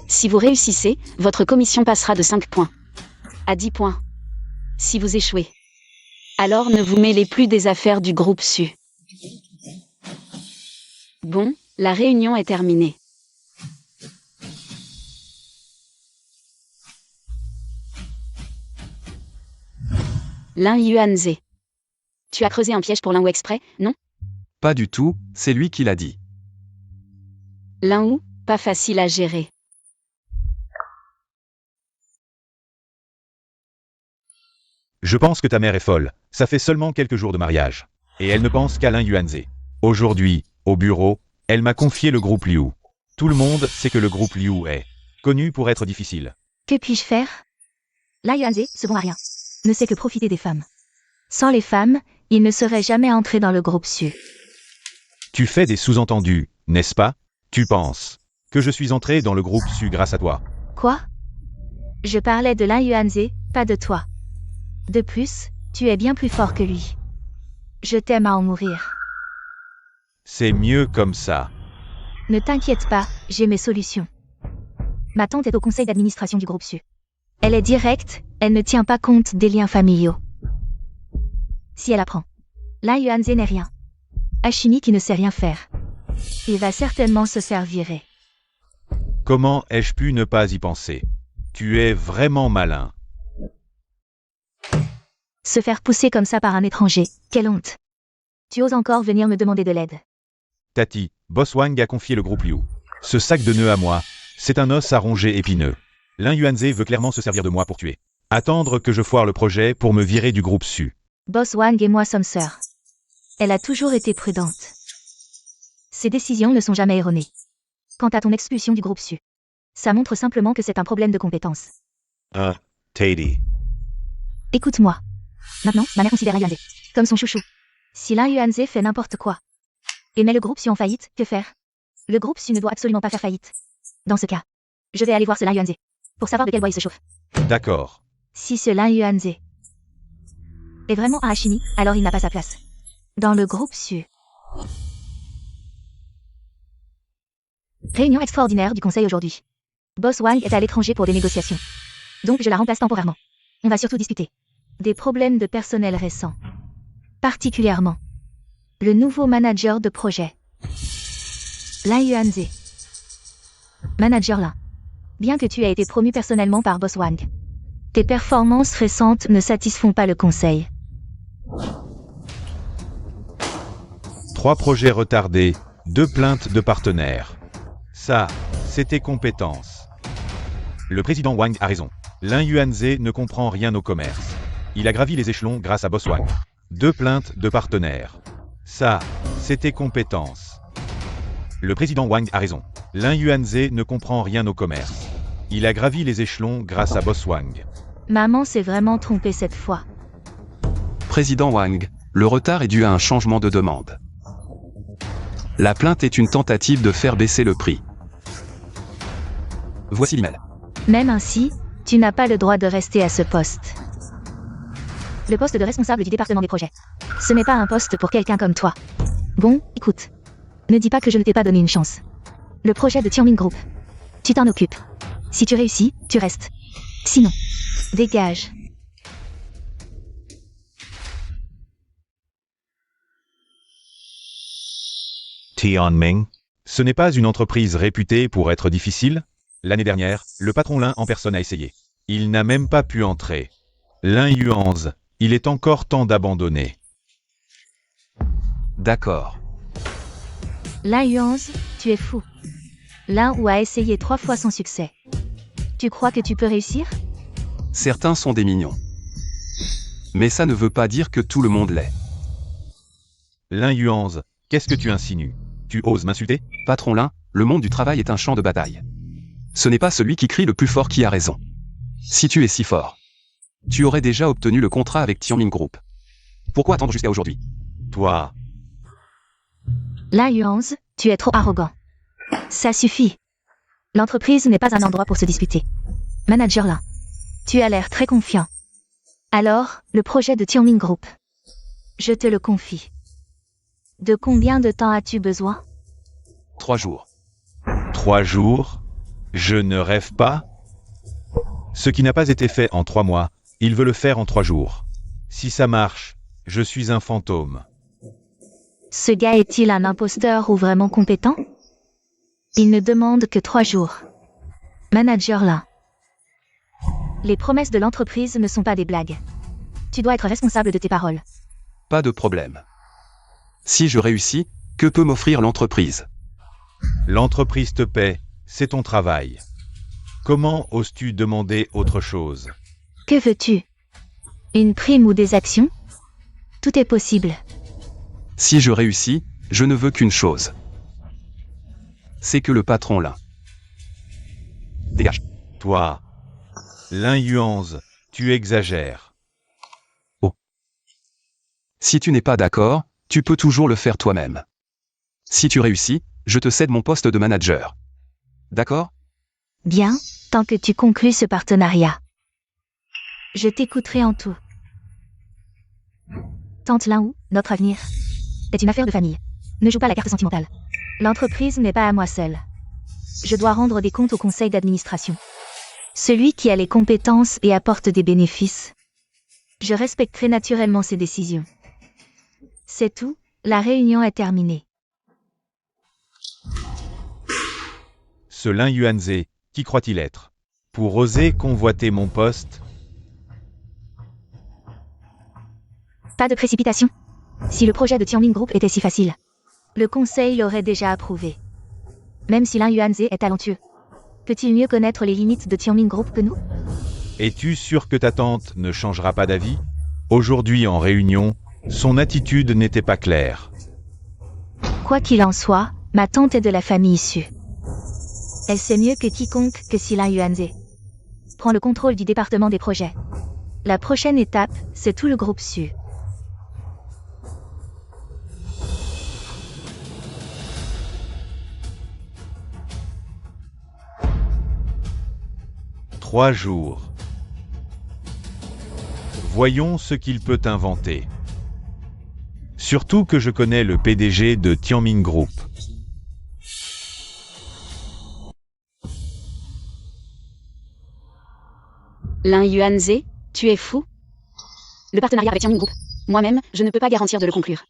Si vous réussissez, votre commission passera de 5 points à 10 points. Si vous échouez, alors ne vous mêlez plus des affaires du groupe Su. Bon, la réunion est terminée. Lin Yuanze. Tu as creusé un piège pour Lin Wu exprès, non? Pas du tout, c'est lui qui l'a dit. Lin Wu, pas facile à gérer. Je pense que ta mère est folle. Ça fait seulement quelques jours de mariage. Et elle ne pense qu'à Lin Yuanze. Aujourd'hui, au bureau, elle m'a confié le groupe Liu. Tout le monde sait que le groupe Liu est connu pour être difficile. Que puis-je faire? Lin Yuanze, ce bon à rien, ne sait que profiter des femmes. Sans les femmes, il ne serait jamais entré dans le groupe Su. Tu fais des sous-entendus, n'est-ce pas? Tu penses que je suis entré dans le groupe Su grâce à toi. Quoi? Je parlais de Lin Yuanze, pas de toi. De plus, tu es bien plus fort que lui. Je t'aime à en mourir. C'est mieux comme ça. Ne t'inquiète pas, j'ai mes solutions. Ma tante est au conseil d'administration du groupe Su. Elle est directe, elle ne tient pas compte des liens familiaux. Si elle apprend, Lin Yuanze n'est rien. Hashimi qui ne sait rien faire. Il va certainement se faire virer. Comment ai-je pu ne pas y penser? Tu es vraiment malin. Se faire pousser comme ça par un étranger, quelle honte. Tu oses encore venir me demander de l'aide. Tati, Boss Wang a confié le groupe Liu. Ce sac de nœuds à moi, c'est un os à ronger épineux. Lin Yuanze veut clairement se servir de moi pour tuer. Attendre que je foire le projet pour me virer du groupe Su. Boss Wang et moi sommes sœurs. Elle a toujours été prudente. Ses décisions ne sont jamais erronées. Quant à ton expulsion du groupe Su, ça montre simplement que c'est un problème de compétence. Tati. Écoute-moi. Maintenant, ma mère considère Lin Yuanze comme son chouchou. Si Lin Yuanze fait n'importe quoi et met le groupe Su en faillite, que faire? Le groupe Su ne doit absolument pas faire faillite. Dans ce cas, je vais aller voir ce Lin Yuanze pour savoir de quel bois il se chauffe. D'accord. Si ce Lin Yuanze est vraiment un Hashimi, alors il n'a pas sa place dans le groupe Su. Réunion extraordinaire du conseil aujourd'hui. Boss Wang est à l'étranger pour des négociations. Donc je la remplace temporairement. On va surtout discuter des problèmes de personnel récents. Particulièrement, le nouveau manager de projet. Lin Yuanze. Manager Lin. Bien que tu aies été promu personnellement par Boss Wang, tes performances récentes ne satisfont pas le conseil. 3 projets retardés, 2 plaintes de partenaires. Ça, c'est tes compétences. Le président Wang a raison. Lin Yuanze ne comprend rien au commerce. Il a gravi les échelons grâce à Boss Wang. 2 plaintes de partenaires. Ça, c'est tes compétences. Le président Wang a raison. Lin Yuanze ne comprend rien au commerce. Il a gravi les échelons grâce à Boss Wang. Maman s'est vraiment trompée cette fois. Président Wang, le retard est dû à un changement de demande. La plainte est une tentative de faire baisser le prix. Voici l'email. Même ainsi, tu n'as pas le droit de rester à ce poste. Le poste de responsable du département des projets. Ce n'est pas un poste pour quelqu'un comme toi. Bon, écoute. Ne dis pas que je ne t'ai pas donné une chance. Le projet de Tianmin Group. Tu t'en occupes. Si tu réussis, tu restes. Sinon, dégage. Tianming, ce n'est pas une entreprise réputée pour être difficile? L'année dernière, le patron Lin en personne a essayé. Il n'a même pas pu entrer. Lin Yuanze, il est encore temps d'abandonner. D'accord. Lin Yuanze, tu es fou. Lin Wu a essayé 3 fois sans succès. Tu crois que tu peux réussir? Certains sont des mignons. Mais ça ne veut pas dire que tout le monde l'est. Lin Yuanze, qu'est-ce que tu insinues? Tu oses m'insulter? Patron Lin, le monde du travail est un champ de bataille. Ce n'est pas celui qui crie le plus fort qui a raison. Si tu es si fort, tu aurais déjà obtenu le contrat avec Tianmin Group. Pourquoi attendre jusqu'à aujourd'hui? Toi, Lin Yuanze, tu es trop arrogant. Ça suffit. L'entreprise n'est pas un endroit pour se disputer. Manager Lin, tu as l'air très confiant. Alors, le projet de Tianmin Group. Je te le confie. De combien de temps as-tu besoin? 3 jours. 3 jours? Je ne rêve pas? Ce qui n'a pas été fait en 3 mois, il veut le faire en 3 jours. Si ça marche, je suis un fantôme. Ce gars est-il un imposteur ou vraiment compétent? Il ne demande que 3 jours. Manager Lin. Les promesses de l'entreprise ne sont pas des blagues. Tu dois être responsable de tes paroles. Pas de problème. Si je réussis, que peut m'offrir l'entreprise? L'entreprise te paie, c'est ton travail. Comment oses-tu demander autre chose? Que veux-tu? Une prime ou des actions? Tout est possible. Si je réussis, je ne veux qu'une chose. C'est que le patron Lin. Dégage. Toi, Lin Yuanze, tu exagères. Si tu n'es pas d'accord, tu peux toujours le faire toi-même. Si tu réussis, je te cède mon poste de manager. D'accord? Bien, tant que tu conclus ce partenariat. Je t'écouterai en tout. Tante Lin Wu, notre avenir est une affaire de famille. Ne joue pas la carte sentimentale. L'entreprise n'est pas à moi seule. Je dois rendre des comptes au conseil d'administration. Celui qui a les compétences et apporte des bénéfices. Je respecterai naturellement ses décisions. C'est tout, la réunion est terminée. Ce Lin Yuanze, qui croit-il être? Pour oser convoiter mon poste? Pas de précipitation. Si le projet de Tianmin Group était si facile, le conseil l'aurait déjà approuvé. Même si Lin Yuanze est talentueux, peut-il mieux connaître les limites de Tianmin Group que nous? Es-tu sûr que ta tante ne changera pas d'avis? Aujourd'hui en réunion, son attitude n'était pas claire. Quoi qu'il en soit, ma tante est de la famille Su. Elle sait mieux que quiconque que si Lin Yuanze prend le contrôle du département des projets. La prochaine étape, c'est tout le groupe Su. « 3 jours. Voyons ce qu'il peut inventer. Surtout que je connais le PDG de Tianmin Group. Lin Yuanze, tu es fou? Le partenariat avec Tianmin Group. Moi-même, je ne peux pas garantir de le conclure.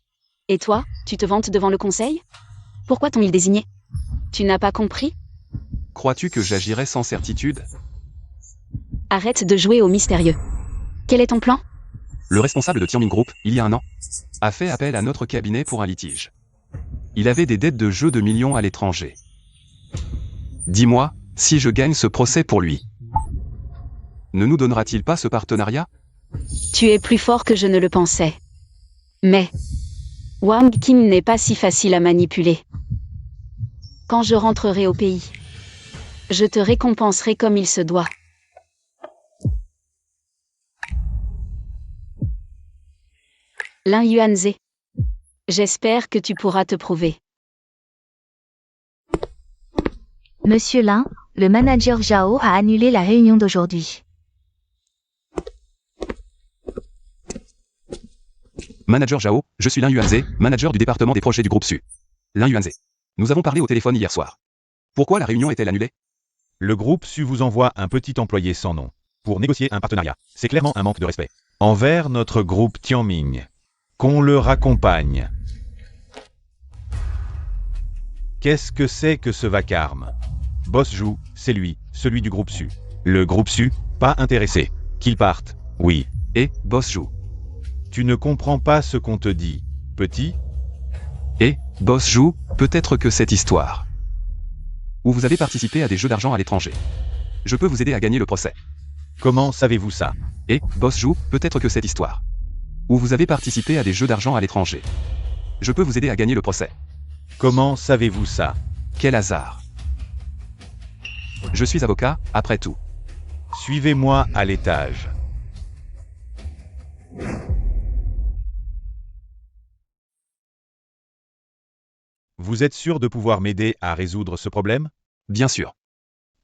Et toi, tu te vantes devant le conseil? Pourquoi t'ont-ils désigné? Tu n'as pas compris? Crois-tu que j'agirais sans certitude? Arrête de jouer au mystérieux. Quel est ton plan? Le responsable de Tianmin Group, il y a un an, a fait appel à notre cabinet pour un litige. Il avait des dettes de jeux de millions à l'étranger. Dis-moi, si je gagne ce procès pour lui, ne nous donnera-t-il pas ce partenariat? Tu es plus fort que je ne le pensais. Mais Wang Kim n'est pas si facile à manipuler. Quand je rentrerai au pays, je te récompenserai comme il se doit. Lin Yuanze. J'espère que tu pourras te prouver. Monsieur Lin, le manager Zhao a annulé la réunion d'aujourd'hui. Manager Zhao, je suis Lin Yuanze, manager du département des projets du groupe SU. Lin Yuanze. Nous avons parlé au téléphone hier soir. Pourquoi la réunion est-elle annulée? Le groupe SU vous envoie un petit employé sans nom pour négocier un partenariat. C'est clairement un manque de respect envers notre groupe Tianming. Qu'on le raccompagne. Qu'est-ce que c'est que ce vacarme? Boss Zhu, c'est lui, celui du groupe SU. Le groupe SU, pas intéressé. Qu'il parte, oui. Et, Boss Zhu. Tu ne comprends pas ce qu'on te dit, petit? Et, Boss Zhu, peut-être que cette histoire. Où vous avez participé à des jeux d'argent à l'étranger. Je peux vous aider à gagner le procès. Comment savez-vous ça? Et, Boss Zhu, peut-être que cette histoire. Où vous avez participé à des jeux d'argent à l'étranger. Je peux vous aider à gagner le procès. Comment savez-vous ça? Quel hasard. Je suis avocat, après tout. Suivez-moi à l'étage. Vous êtes sûr de pouvoir m'aider à résoudre ce problème? Bien sûr.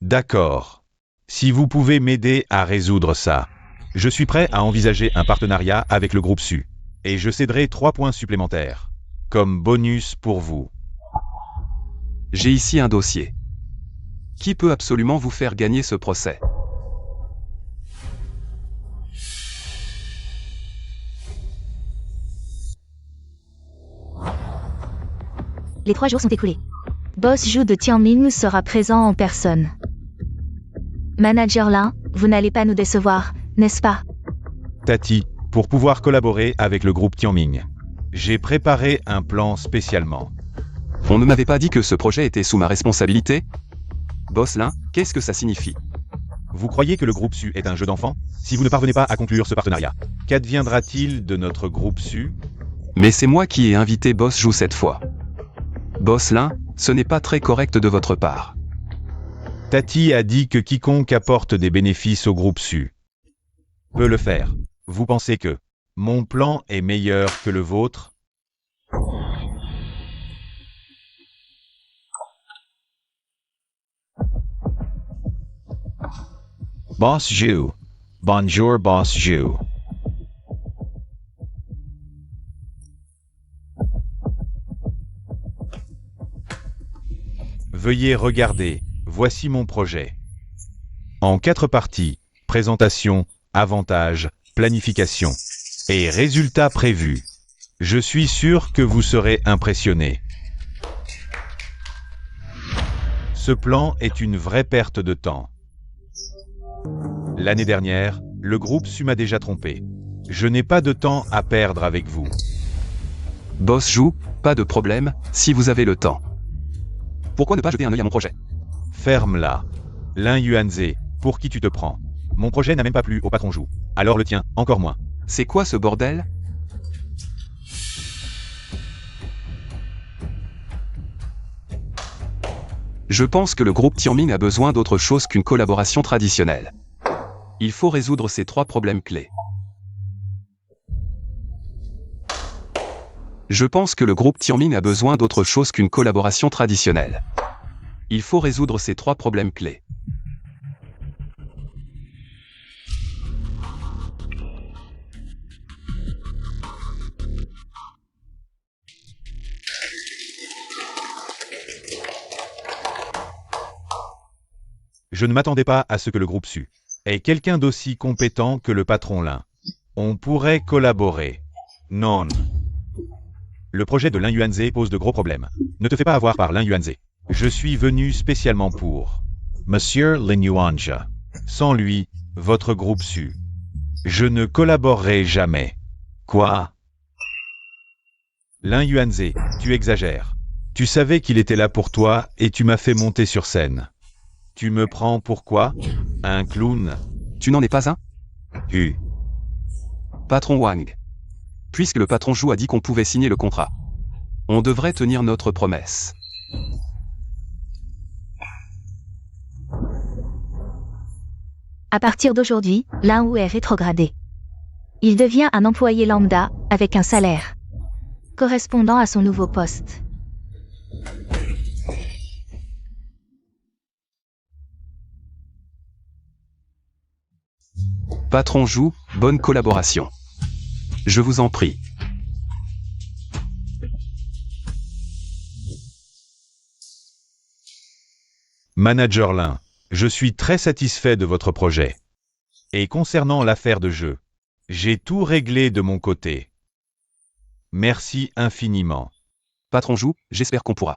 D'accord. Si vous pouvez m'aider à résoudre ça, je suis prêt à envisager un partenariat avec le groupe SU. Et je céderai 3 points supplémentaires. Comme bonus pour vous. J'ai ici un dossier. Qui peut absolument vous faire gagner ce procès? Les 3 jours sont écoulés. Boss Zhu de Tianming sera présent en personne. Manager Lin, vous n'allez pas nous décevoir, n'est-ce pas? Tati, pour pouvoir collaborer avec le groupe Tianming, j'ai préparé un plan spécialement. On ne m'avait pas dit que ce projet était sous ma responsabilité? Boss Lin, qu'est-ce que ça signifie? Vous croyez que le groupe SU est un jeu d'enfant? Si vous ne parvenez pas à conclure ce partenariat, qu'adviendra-t-il de notre groupe SU? Mais c'est moi qui ai invité Boss Zhu cette fois. Boss Lin, ce n'est pas très correct de votre part. Tati a dit que quiconque apporte des bénéfices au groupe SU peut le faire. Vous pensez que mon plan est meilleur que le vôtre? Boss Zhu. Bonjour Boss Zhu. Veuillez regarder, voici mon projet. En 4 parties, présentation, avantages, planification et résultats prévus. Je suis sûr que vous serez impressionné. Ce plan est une vraie perte de temps. L'année dernière, le groupe SU m'a déjà trompé. Je n'ai pas de temps à perdre avec vous. Boss Zhu, pas de problème, si vous avez le temps. Pourquoi ne pas jeter un œil à mon projet? Ferme-la. Lin Yuanze, pour qui tu te prends? Mon projet n'a même pas plu au patron Zhu. Alors le tien, encore moins. C'est quoi ce bordel? Je pense que le groupe Tianming a besoin d'autre chose qu'une collaboration traditionnelle. Il faut résoudre ces 3 problèmes clés. Je pense que le groupe Tianming a besoin d'autre chose qu'une collaboration traditionnelle. Il faut résoudre ces 3 problèmes clés. Je ne m'attendais pas à ce que le groupe SU ait quelqu'un d'aussi compétent que le patron Lin. On pourrait collaborer. Non. Le projet de Lin Yuanze pose de gros problèmes. Ne te fais pas avoir par Lin Yuanze. Je suis venu spécialement pour Monsieur Lin Yuanze. Sans lui, votre groupe SU. Je ne collaborerai jamais. Quoi? Lin Yuanze, tu exagères. Tu savais qu'il était là pour toi et tu m'as fait monter sur scène. Tu me prends pour quoi? Un clown? Tu n'en es pas un? Patron Wang. Puisque le patron Zhu a dit qu'on pouvait signer le contrat, on devrait tenir notre promesse. À partir d'aujourd'hui, Lin Wu est rétrogradé. Il devient un employé lambda, avec un salaire correspondant à son nouveau poste. Patron Jou, bonne collaboration. Je vous en prie. Manager Lin, je suis très satisfait de votre projet. Et concernant l'affaire de jeu, j'ai tout réglé de mon côté. Merci infiniment. Patron Jou, j'espère qu'on pourra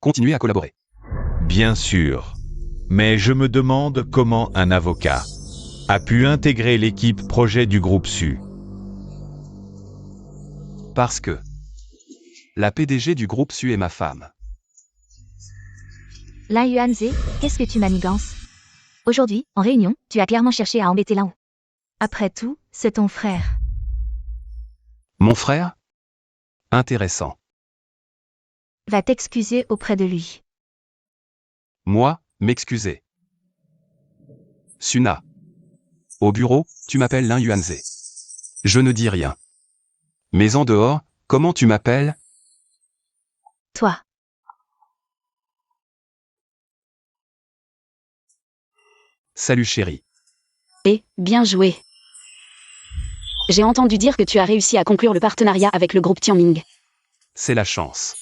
continuer à collaborer. Bien sûr. Mais je me demande comment un avocat a pu intégrer l'équipe projet du groupe Su. Parce que la PDG du groupe Su est ma femme. Lin Yuanze, qu'est-ce que tu manigances? Aujourd'hui, en réunion, tu as clairement cherché à embêter Lin. Après tout, c'est ton frère. Mon frère? Intéressant. Va t'excuser auprès de lui. Moi, m'excuser. Suna. Au bureau, tu m'appelles Lin Yuanze. Je ne dis rien. Mais en dehors, comment tu m'appelles? Toi. Salut chérie. Et, bien joué. J'ai entendu dire que tu as réussi à conclure le partenariat avec le groupe Tianming. C'est la chance.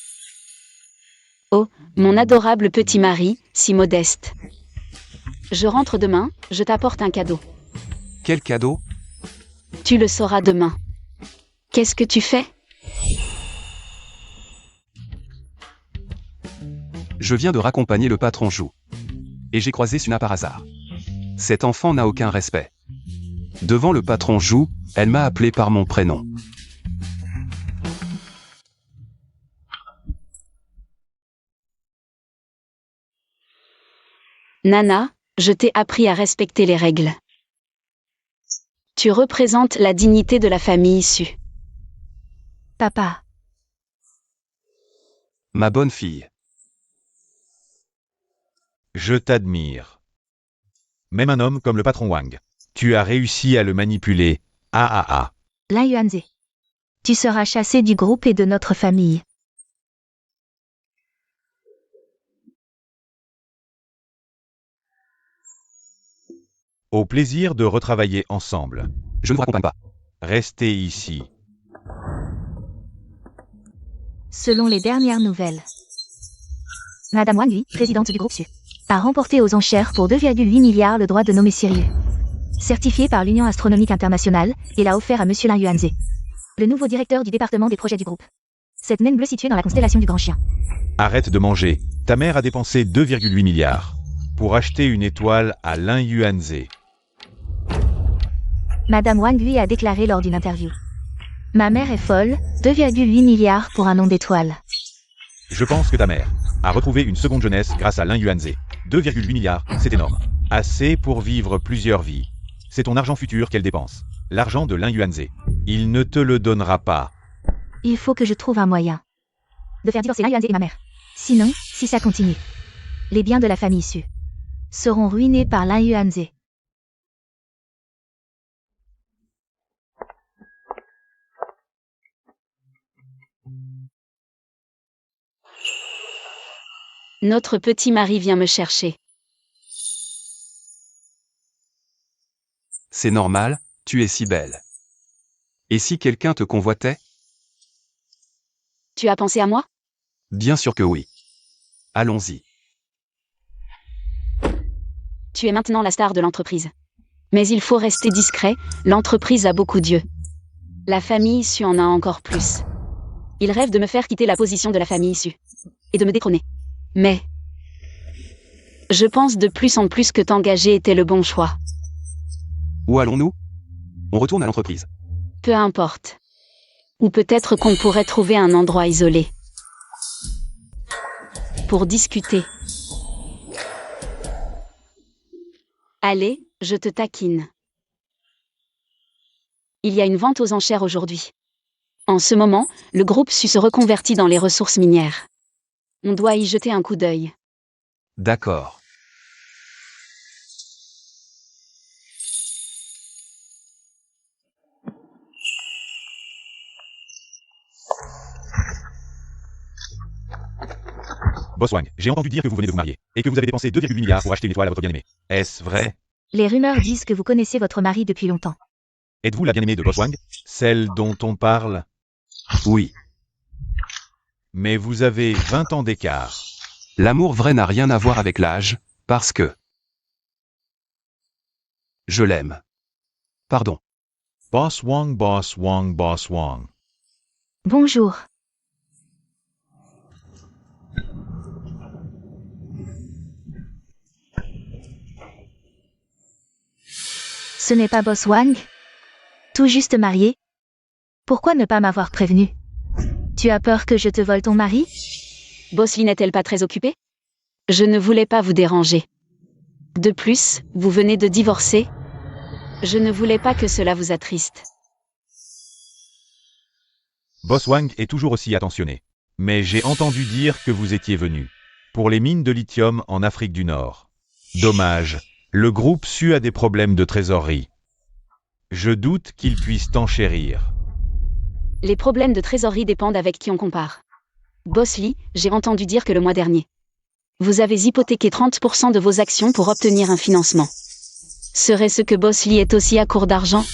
Oh, mon adorable petit mari, si modeste. Je rentre demain, je t'apporte un cadeau. Quel cadeau? Tu le sauras demain. Qu'est-ce que tu fais? Je viens de raccompagner le patron Jou. Et j'ai croisé Suna par hasard. Cet enfant n'a aucun respect. Devant le patron Jou, elle m'a appelé par mon prénom. Nana, je t'ai appris à respecter les règles. Tu représentes la dignité de la famille Su. Papa. Ma bonne fille. Je t'admire. Même un homme comme le patron Wang. Tu as réussi à le manipuler. Ah ah ah. Lin Yuanze. Tu seras chassé du groupe et de notre famille. Au plaisir de retravailler ensemble. Je ne vous raccompagne pas. Restez ici. Selon les dernières nouvelles, Madame Wang Yi, présidente du groupe Su, a remporté aux enchères pour 2,8 milliards le droit de nommer Sirius, certifié par l'Union astronomique internationale, et l'a offert à Monsieur Lin Yuanze, le nouveau directeur du département des projets du groupe. Cette naine bleue située dans la constellation du Grand Chien. Arrête de manger. Ta mère a dépensé 2,8 milliards pour acheter une étoile à Lin Yuanze. Madame Wang Yi a déclaré lors d'une interview. Ma mère est folle, 2,8 milliards pour un nom d'étoile. Je pense que ta mère a retrouvé une seconde jeunesse grâce à Lin Yuanze. 2,8 milliards, c'est énorme. Assez pour vivre plusieurs vies. C'est ton argent futur qu'elle dépense. L'argent de Lin Yuanze. Il ne te le donnera pas. Il faut que je trouve un moyen de faire divorcer Lin Yuanze et ma mère. Sinon, si ça continue, les biens de la famille Su seront ruinés par Lin Yuanze. Notre petit mari vient me chercher. C'est normal, tu es si belle. Et si quelqu'un te convoitait? Tu as pensé à moi? Bien sûr que oui. Allons-y. Tu es maintenant la star de l'entreprise. Mais il faut rester discret, l'entreprise a beaucoup d'yeux. La famille Su en a encore plus. Ils rêvent de me faire quitter la position de la famille Su. Et de me détrôner. Mais je pense de plus en plus que t'engager était le bon choix. Où allons-nous? On retourne à l'entreprise. Peu importe. Ou peut-être qu'on pourrait trouver un endroit isolé. Pour discuter. Allez, je te taquine. Il y a une vente aux enchères aujourd'hui. En ce moment, le groupe Su se reconvertit dans les ressources minières. On doit y jeter un coup d'œil. D'accord. Boss Wang, j'ai entendu dire que vous venez de vous marier, et que vous avez dépensé 2,8 milliards pour acheter une étoile à votre bien-aimé. Est-ce vrai? Les rumeurs disent que vous connaissez votre mari depuis longtemps. Êtes-vous la bien-aimée de Boss Wang? Celle dont on parle? Oui. Mais vous avez 20 ans d'écart. L'amour vrai n'a rien à voir avec l'âge, parce que... Je l'aime. Pardon. Boss Wang, Boss Wang, Boss Wang. Bonjour. Ce n'est pas Boss Wang? Tout juste marié? Pourquoi ne pas m'avoir prévenu? Tu as peur que je te vole ton mari? Boss Lee n'est-elle pas très occupée? Je ne voulais pas vous déranger. De plus, vous venez de divorcer. Je ne voulais pas que cela vous attriste. Boss Wang est toujours aussi attentionné. Mais j'ai entendu dire que vous étiez venu pour les mines de lithium en Afrique du Nord. Dommage, le groupe Su a des problèmes de trésorerie. Je doute qu'ils puissent enchérir. Les problèmes de trésorerie dépendent avec qui on compare. Boss Lee, j'ai entendu dire que le mois dernier, vous avez hypothéqué 30% de vos actions pour obtenir un financement. Serait-ce que Boss Lee est aussi à court d'argent?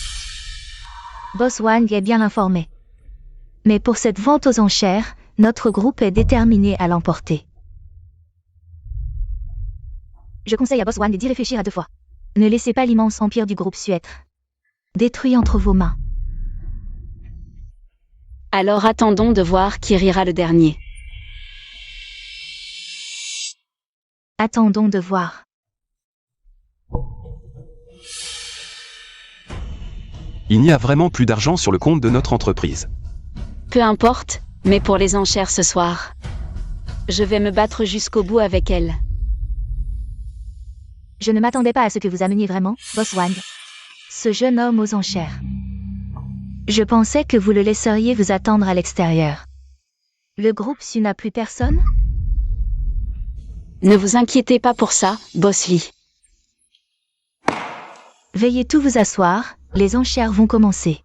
Boss Wang est bien informé. Mais pour cette vente aux enchères, notre groupe est déterminé à l'emporter. Je conseille à Boss Wang d'y réfléchir à 2 fois. Ne laissez pas l'immense empire du groupe Su être détruit entre vos mains. Alors attendons de voir qui rira le dernier. Attendons de voir. Il n'y a vraiment plus d'argent sur le compte de notre entreprise. Peu importe, mais pour les enchères ce soir, je vais me battre jusqu'au bout avec elle. Je ne m'attendais pas à ce que vous ameniez vraiment, Boss Wang. Ce jeune homme aux enchères. Je pensais que vous le laisseriez vous attendre à l'extérieur. Le groupe Su n'a plus personne? Ne vous inquiétez pas pour ça, Boss Lee. Veuillez tout vous asseoir, les enchères vont commencer.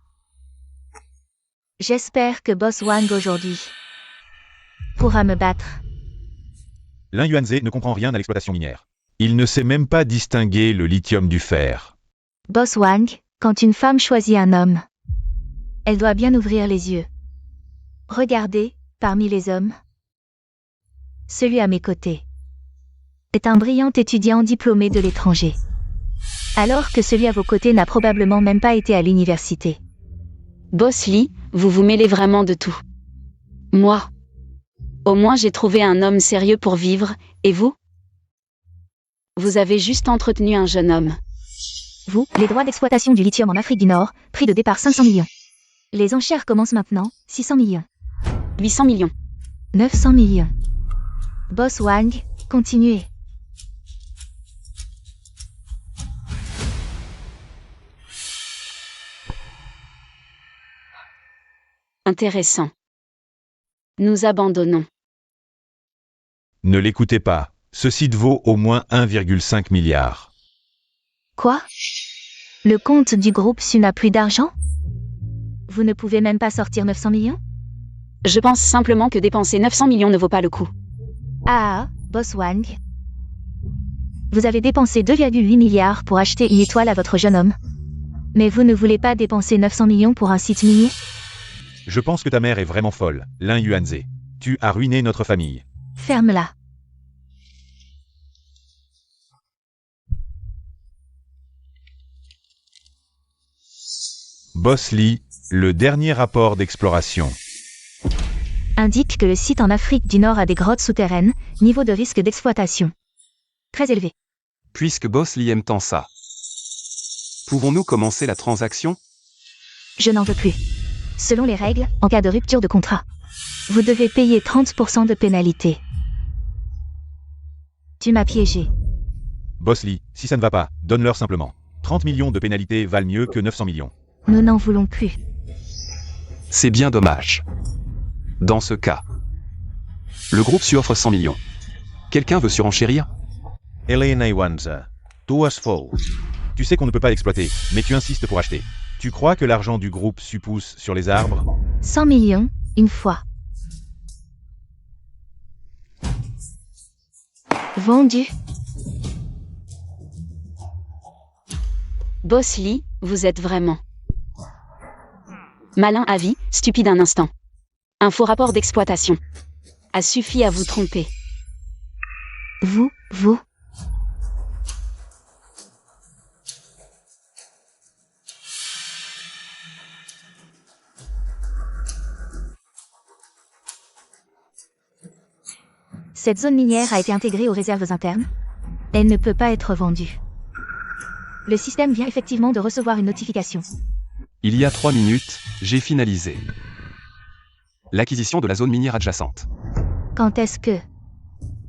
J'espère que Boss Wang aujourd'hui pourra me battre. Lin Yuanze ne comprend rien à l'exploitation minière. Il ne sait même pas distinguer le lithium du fer. Boss Wang, quand une femme choisit un homme, elle doit bien ouvrir les yeux. Regardez, parmi les hommes, celui à mes côtés est un brillant étudiant diplômé de l'étranger. Alors que celui à vos côtés n'a probablement même pas été à l'université. Boss Lee, vous vous mêlez vraiment de tout. Moi, au moins j'ai trouvé un homme sérieux pour vivre, et vous? Vous avez juste entretenu un jeune homme. Vous, les droits d'exploitation du lithium en Afrique du Nord, prix de départ 500 millions. Les enchères commencent maintenant, 600 millions. 800 millions. 900 millions. Boss Wang, continuez. Intéressant. Nous abandonnons. Ne l'écoutez pas, ce site vaut au moins 1,5 milliard. Quoi? Le compte du groupe Su n'a plus d'argent? Vous ne pouvez même pas sortir 900 millions? Je pense simplement que dépenser 900 millions ne vaut pas le coup. Ah, Boss Wang. Vous avez dépensé 2,8 milliards pour acheter une étoile à votre jeune homme. Mais vous ne voulez pas dépenser 900 millions pour un site minier? Je pense que ta mère est vraiment folle, Lin Yuanze. Tu as ruiné notre famille. Ferme-la. Boss Lee, le dernier rapport d'exploration Indique que le site en Afrique du Nord a des grottes souterraines, niveau de risque d'exploitation très élevé. Puisque Boss Lee aime tant ça, pouvons-nous commencer la transaction? Je n'en veux plus. Selon les règles, en cas de rupture de contrat, vous devez payer 30% de pénalité. Tu m'as piégé. Boss Lee, si ça ne va pas, donne-leur simplement. 30 millions de pénalités valent mieux que 900 millions. Nous n'en voulons plus. C'est bien dommage. Dans ce cas, le groupe Su offre 100 millions. Quelqu'un veut surenchérir? Elena Yuanze, tu as faux. Tu sais qu'on ne peut pas l'exploiter, mais tu insistes pour acheter. Tu crois que l'argent du groupe Su pousse sur les arbres? 100 millions, une fois. Vendu. Boss Lee, vous êtes vraiment malin à vie, stupide un instant. Un faux rapport d'exploitation a suffi à vous tromper. Vous. Cette zone minière a été intégrée aux réserves internes. Elle ne peut pas être vendue. Le système vient effectivement de recevoir une notification. Il y a 3 minutes, j'ai finalisé l'acquisition de la zone minière adjacente. Quand est-ce que...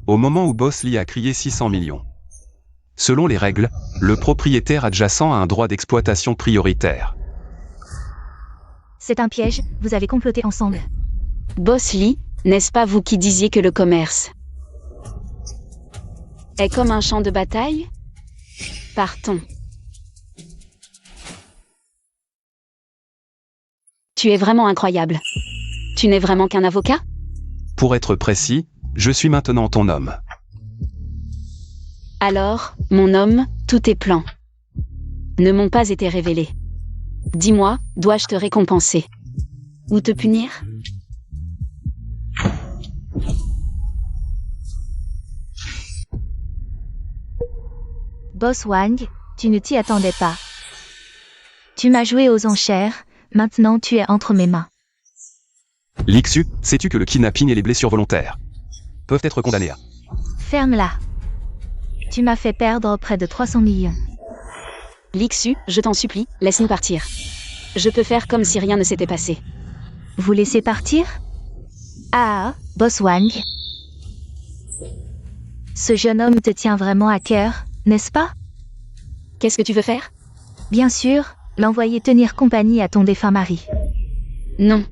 Au moment où Boss Lee a crié 600 millions. Selon les règles, le propriétaire adjacent a un droit d'exploitation prioritaire. C'est un piège, vous avez comploté ensemble. Boss Lee, n'est-ce pas vous qui disiez que le commerce est comme un champ de bataille? Partons. Tu es vraiment incroyable. Tu n'es vraiment qu'un avocat? Pour être précis, je suis maintenant ton homme. Alors, mon homme, tous tes plans ne m'ont pas été révélés. Dis-moi, dois-je te récompenser? Ou te punir? Boss Wang, tu ne t'y attendais pas. Tu m'as joué aux enchères, maintenant tu es entre mes mains. Lixu, sais-tu que le kidnapping et les blessures volontaires peuvent être condamnés à... Ferme-la. Tu m'as fait perdre près de 300 millions. Lixu, je t'en supplie, laisse-nous partir. Je peux faire comme si rien ne s'était passé. Vous laissez partir? Ah, Boss Wang. Ce jeune homme te tient vraiment à cœur, n'est-ce pas? Qu'est-ce que tu veux faire? Bien sûr, l'envoyer tenir compagnie à ton défunt mari. Non.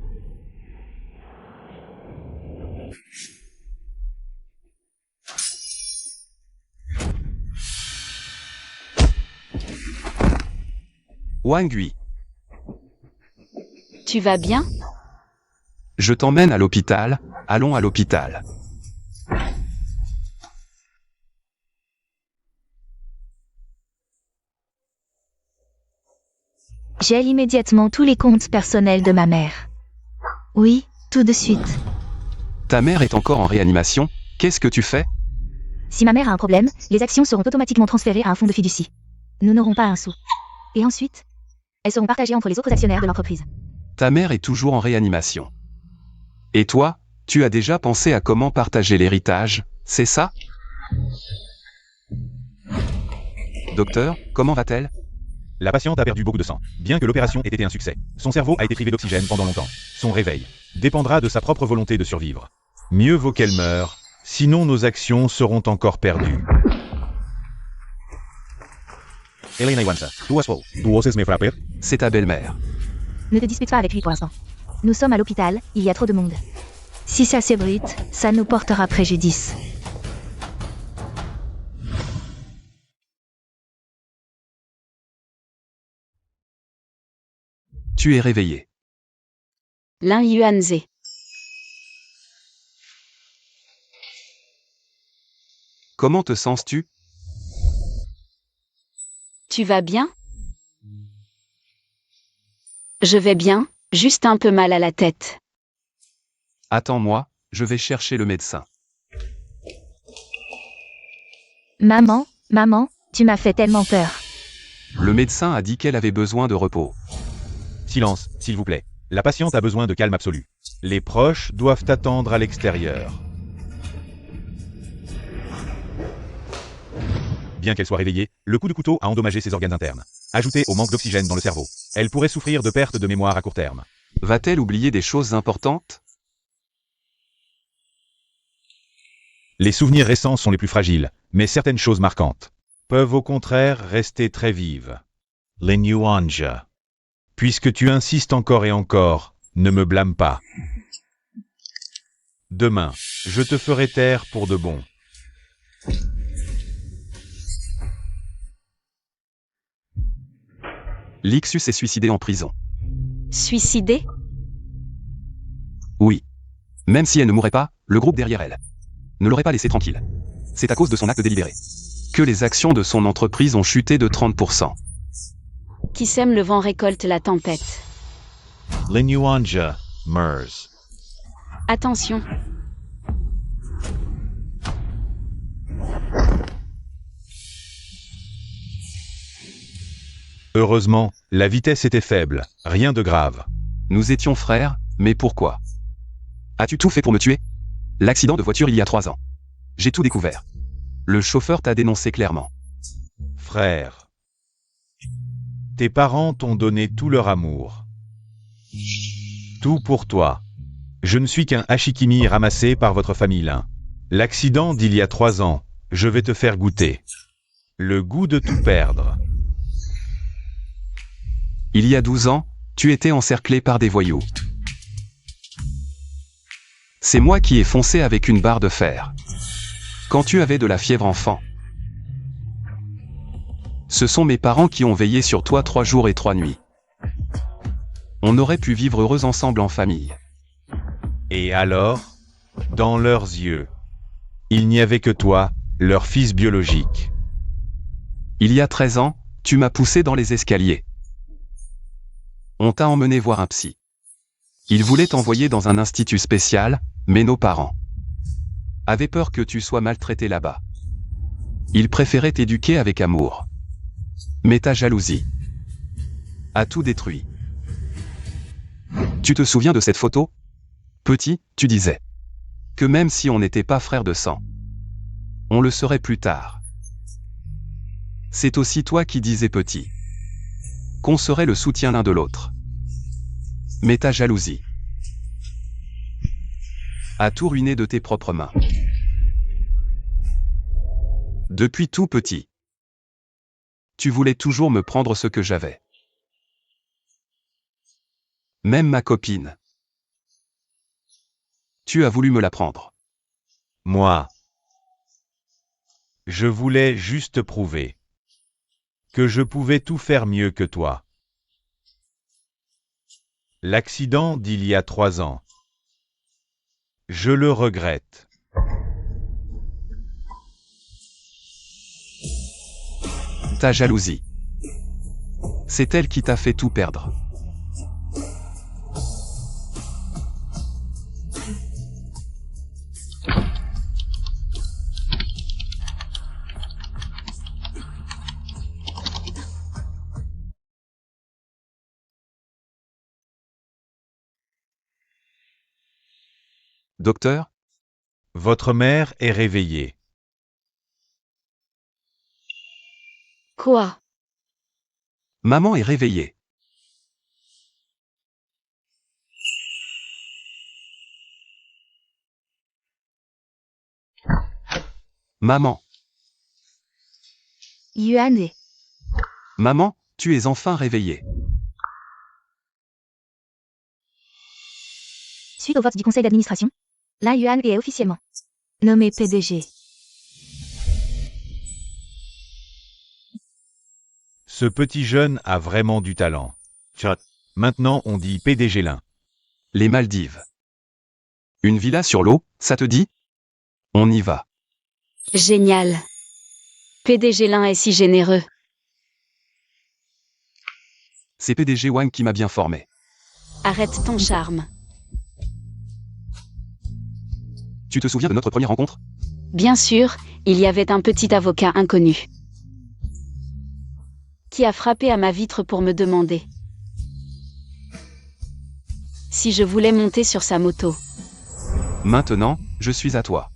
Wang Hui, Tu vas bien? je t'emmène à l'hôpital, allons à l'hôpital. Gèle immédiatement tous les comptes personnels de ma mère. Oui, tout de suite. Ta mère est encore en réanimation, qu'est-ce que tu fais? Si ma mère a un problème, les actions seront automatiquement transférées à un fonds de fiducie. Nous n'aurons pas un sou. Et ensuite, elles seront partagées entre les autres actionnaires de l'entreprise. Ta mère est toujours en réanimation. Et toi, tu as déjà pensé à comment partager l'héritage, c'est ça? Docteur, comment va-t-elle? La patiente a perdu beaucoup de sang, bien que l'opération ait été un succès. Son cerveau a été privé d'oxygène pendant longtemps. Son réveil dépendra de sa propre volonté de survivre. Mieux vaut qu'elle meure, sinon nos actions seront encore perdues. Elena Iwansa, C'est ta belle-mère. Ne te dispute pas avec lui pour l'instant. Nous sommes à l'hôpital, il y a trop de monde. Si ça s'ébruite, ça nous portera préjudice. Tu es réveillé. Lin Yuanze. Comment te sens-tu? Tu vas bien? Je vais bien, juste un peu mal à la tête. Attends-moi, je vais chercher le médecin. Maman, tu m'as fait tellement peur. Le médecin a dit qu'elle avait besoin de repos. Silence, s'il vous plaît. La patiente a besoin de calme absolu. Les proches doivent attendre à l'extérieur. Bien qu'elle soit réveillée, le coup de couteau a endommagé ses organes internes. Ajouté au manque d'oxygène dans le cerveau, elle pourrait souffrir de perte de mémoire à court terme. Va-t-elle oublier des choses importantes? Les souvenirs récents sont les plus fragiles, mais certaines choses marquantes peuvent au contraire rester très vives. Lin Yuanja. Puisque tu insistes encore et encore, ne me blâme pas. Demain, je te ferai taire pour de bon. Lixu s'est suicidé en prison. Suicidé? Oui. Même si elle ne mourrait pas, le groupe derrière elle ne l'aurait pas laissé tranquille. C'est à cause de son acte délibéré que les actions de son entreprise ont chuté de 30%. Qui sème le vent récolte la tempête. Linuanja, MERS. Attention. Heureusement, la vitesse était faible, rien de grave. Nous étions frères, mais pourquoi? As-tu tout fait pour me tuer? L'accident de voiture il y a 3 ans. J'ai tout découvert. Le chauffeur t'a dénoncé clairement. Frère. Tes parents t'ont donné tout leur amour. Tout pour toi. Je ne suis qu'un hashikimi ramassé par votre famille Lin. L'accident d'il y a 3 ans, je vais te faire goûter. Le goût de tout perdre. Il y a 12 ans, tu étais encerclé par des voyous. C'est moi qui ai foncé avec une barre de fer. Quand tu avais de la fièvre enfant. Ce sont mes parents qui ont veillé sur toi 3 jours et 3 nuits. On aurait pu vivre heureux ensemble en famille. Et alors, dans leurs yeux, il n'y avait que toi, leur fils biologique. Il y a 13 ans, tu m'as poussé dans les escaliers. On t'a emmené voir un psy. Il voulait t'envoyer dans un institut spécial, mais nos parents avaient peur que tu sois maltraité là-bas. Ils préféraient t'éduquer avec amour. Mais ta jalousie a tout détruit. Tu te souviens de cette photo? Petit, tu disais que même si on n'était pas frères de sang, on le serait plus tard. C'est aussi toi qui disais petit qu'on serait le soutien l'un de l'autre. Mais ta jalousie a tout ruiné de tes propres mains. Depuis tout petit, tu voulais toujours me prendre ce que j'avais. Même ma copine. Tu as voulu me la prendre. Moi, je voulais juste prouver que je pouvais tout faire mieux que toi. L'accident d'il y a 3 ans. Je le regrette. Ta jalousie. C'est elle qui t'a fait tout perdre. Docteur, Votre mère est réveillée. Quoi? maman est réveillée. Maman, Yuan. maman, tu es enfin réveillée. Suite au vote du conseil d'administration, Lin Yuan est officiellement nommé PDG. Ce petit jeune a vraiment du talent. Maintenant on dit PDG Lin. Les Maldives. Une villa sur l'eau, ça te dit? On y va. Génial. PDG Lin est si généreux. C'est PDG Wang qui m'a bien formé. Arrête ton charme. Tu te souviens de notre première rencontre? Bien sûr, il y avait un petit avocat inconnu qui a frappé à ma vitre pour me demander si je voulais monter sur sa moto. Maintenant, je suis à toi.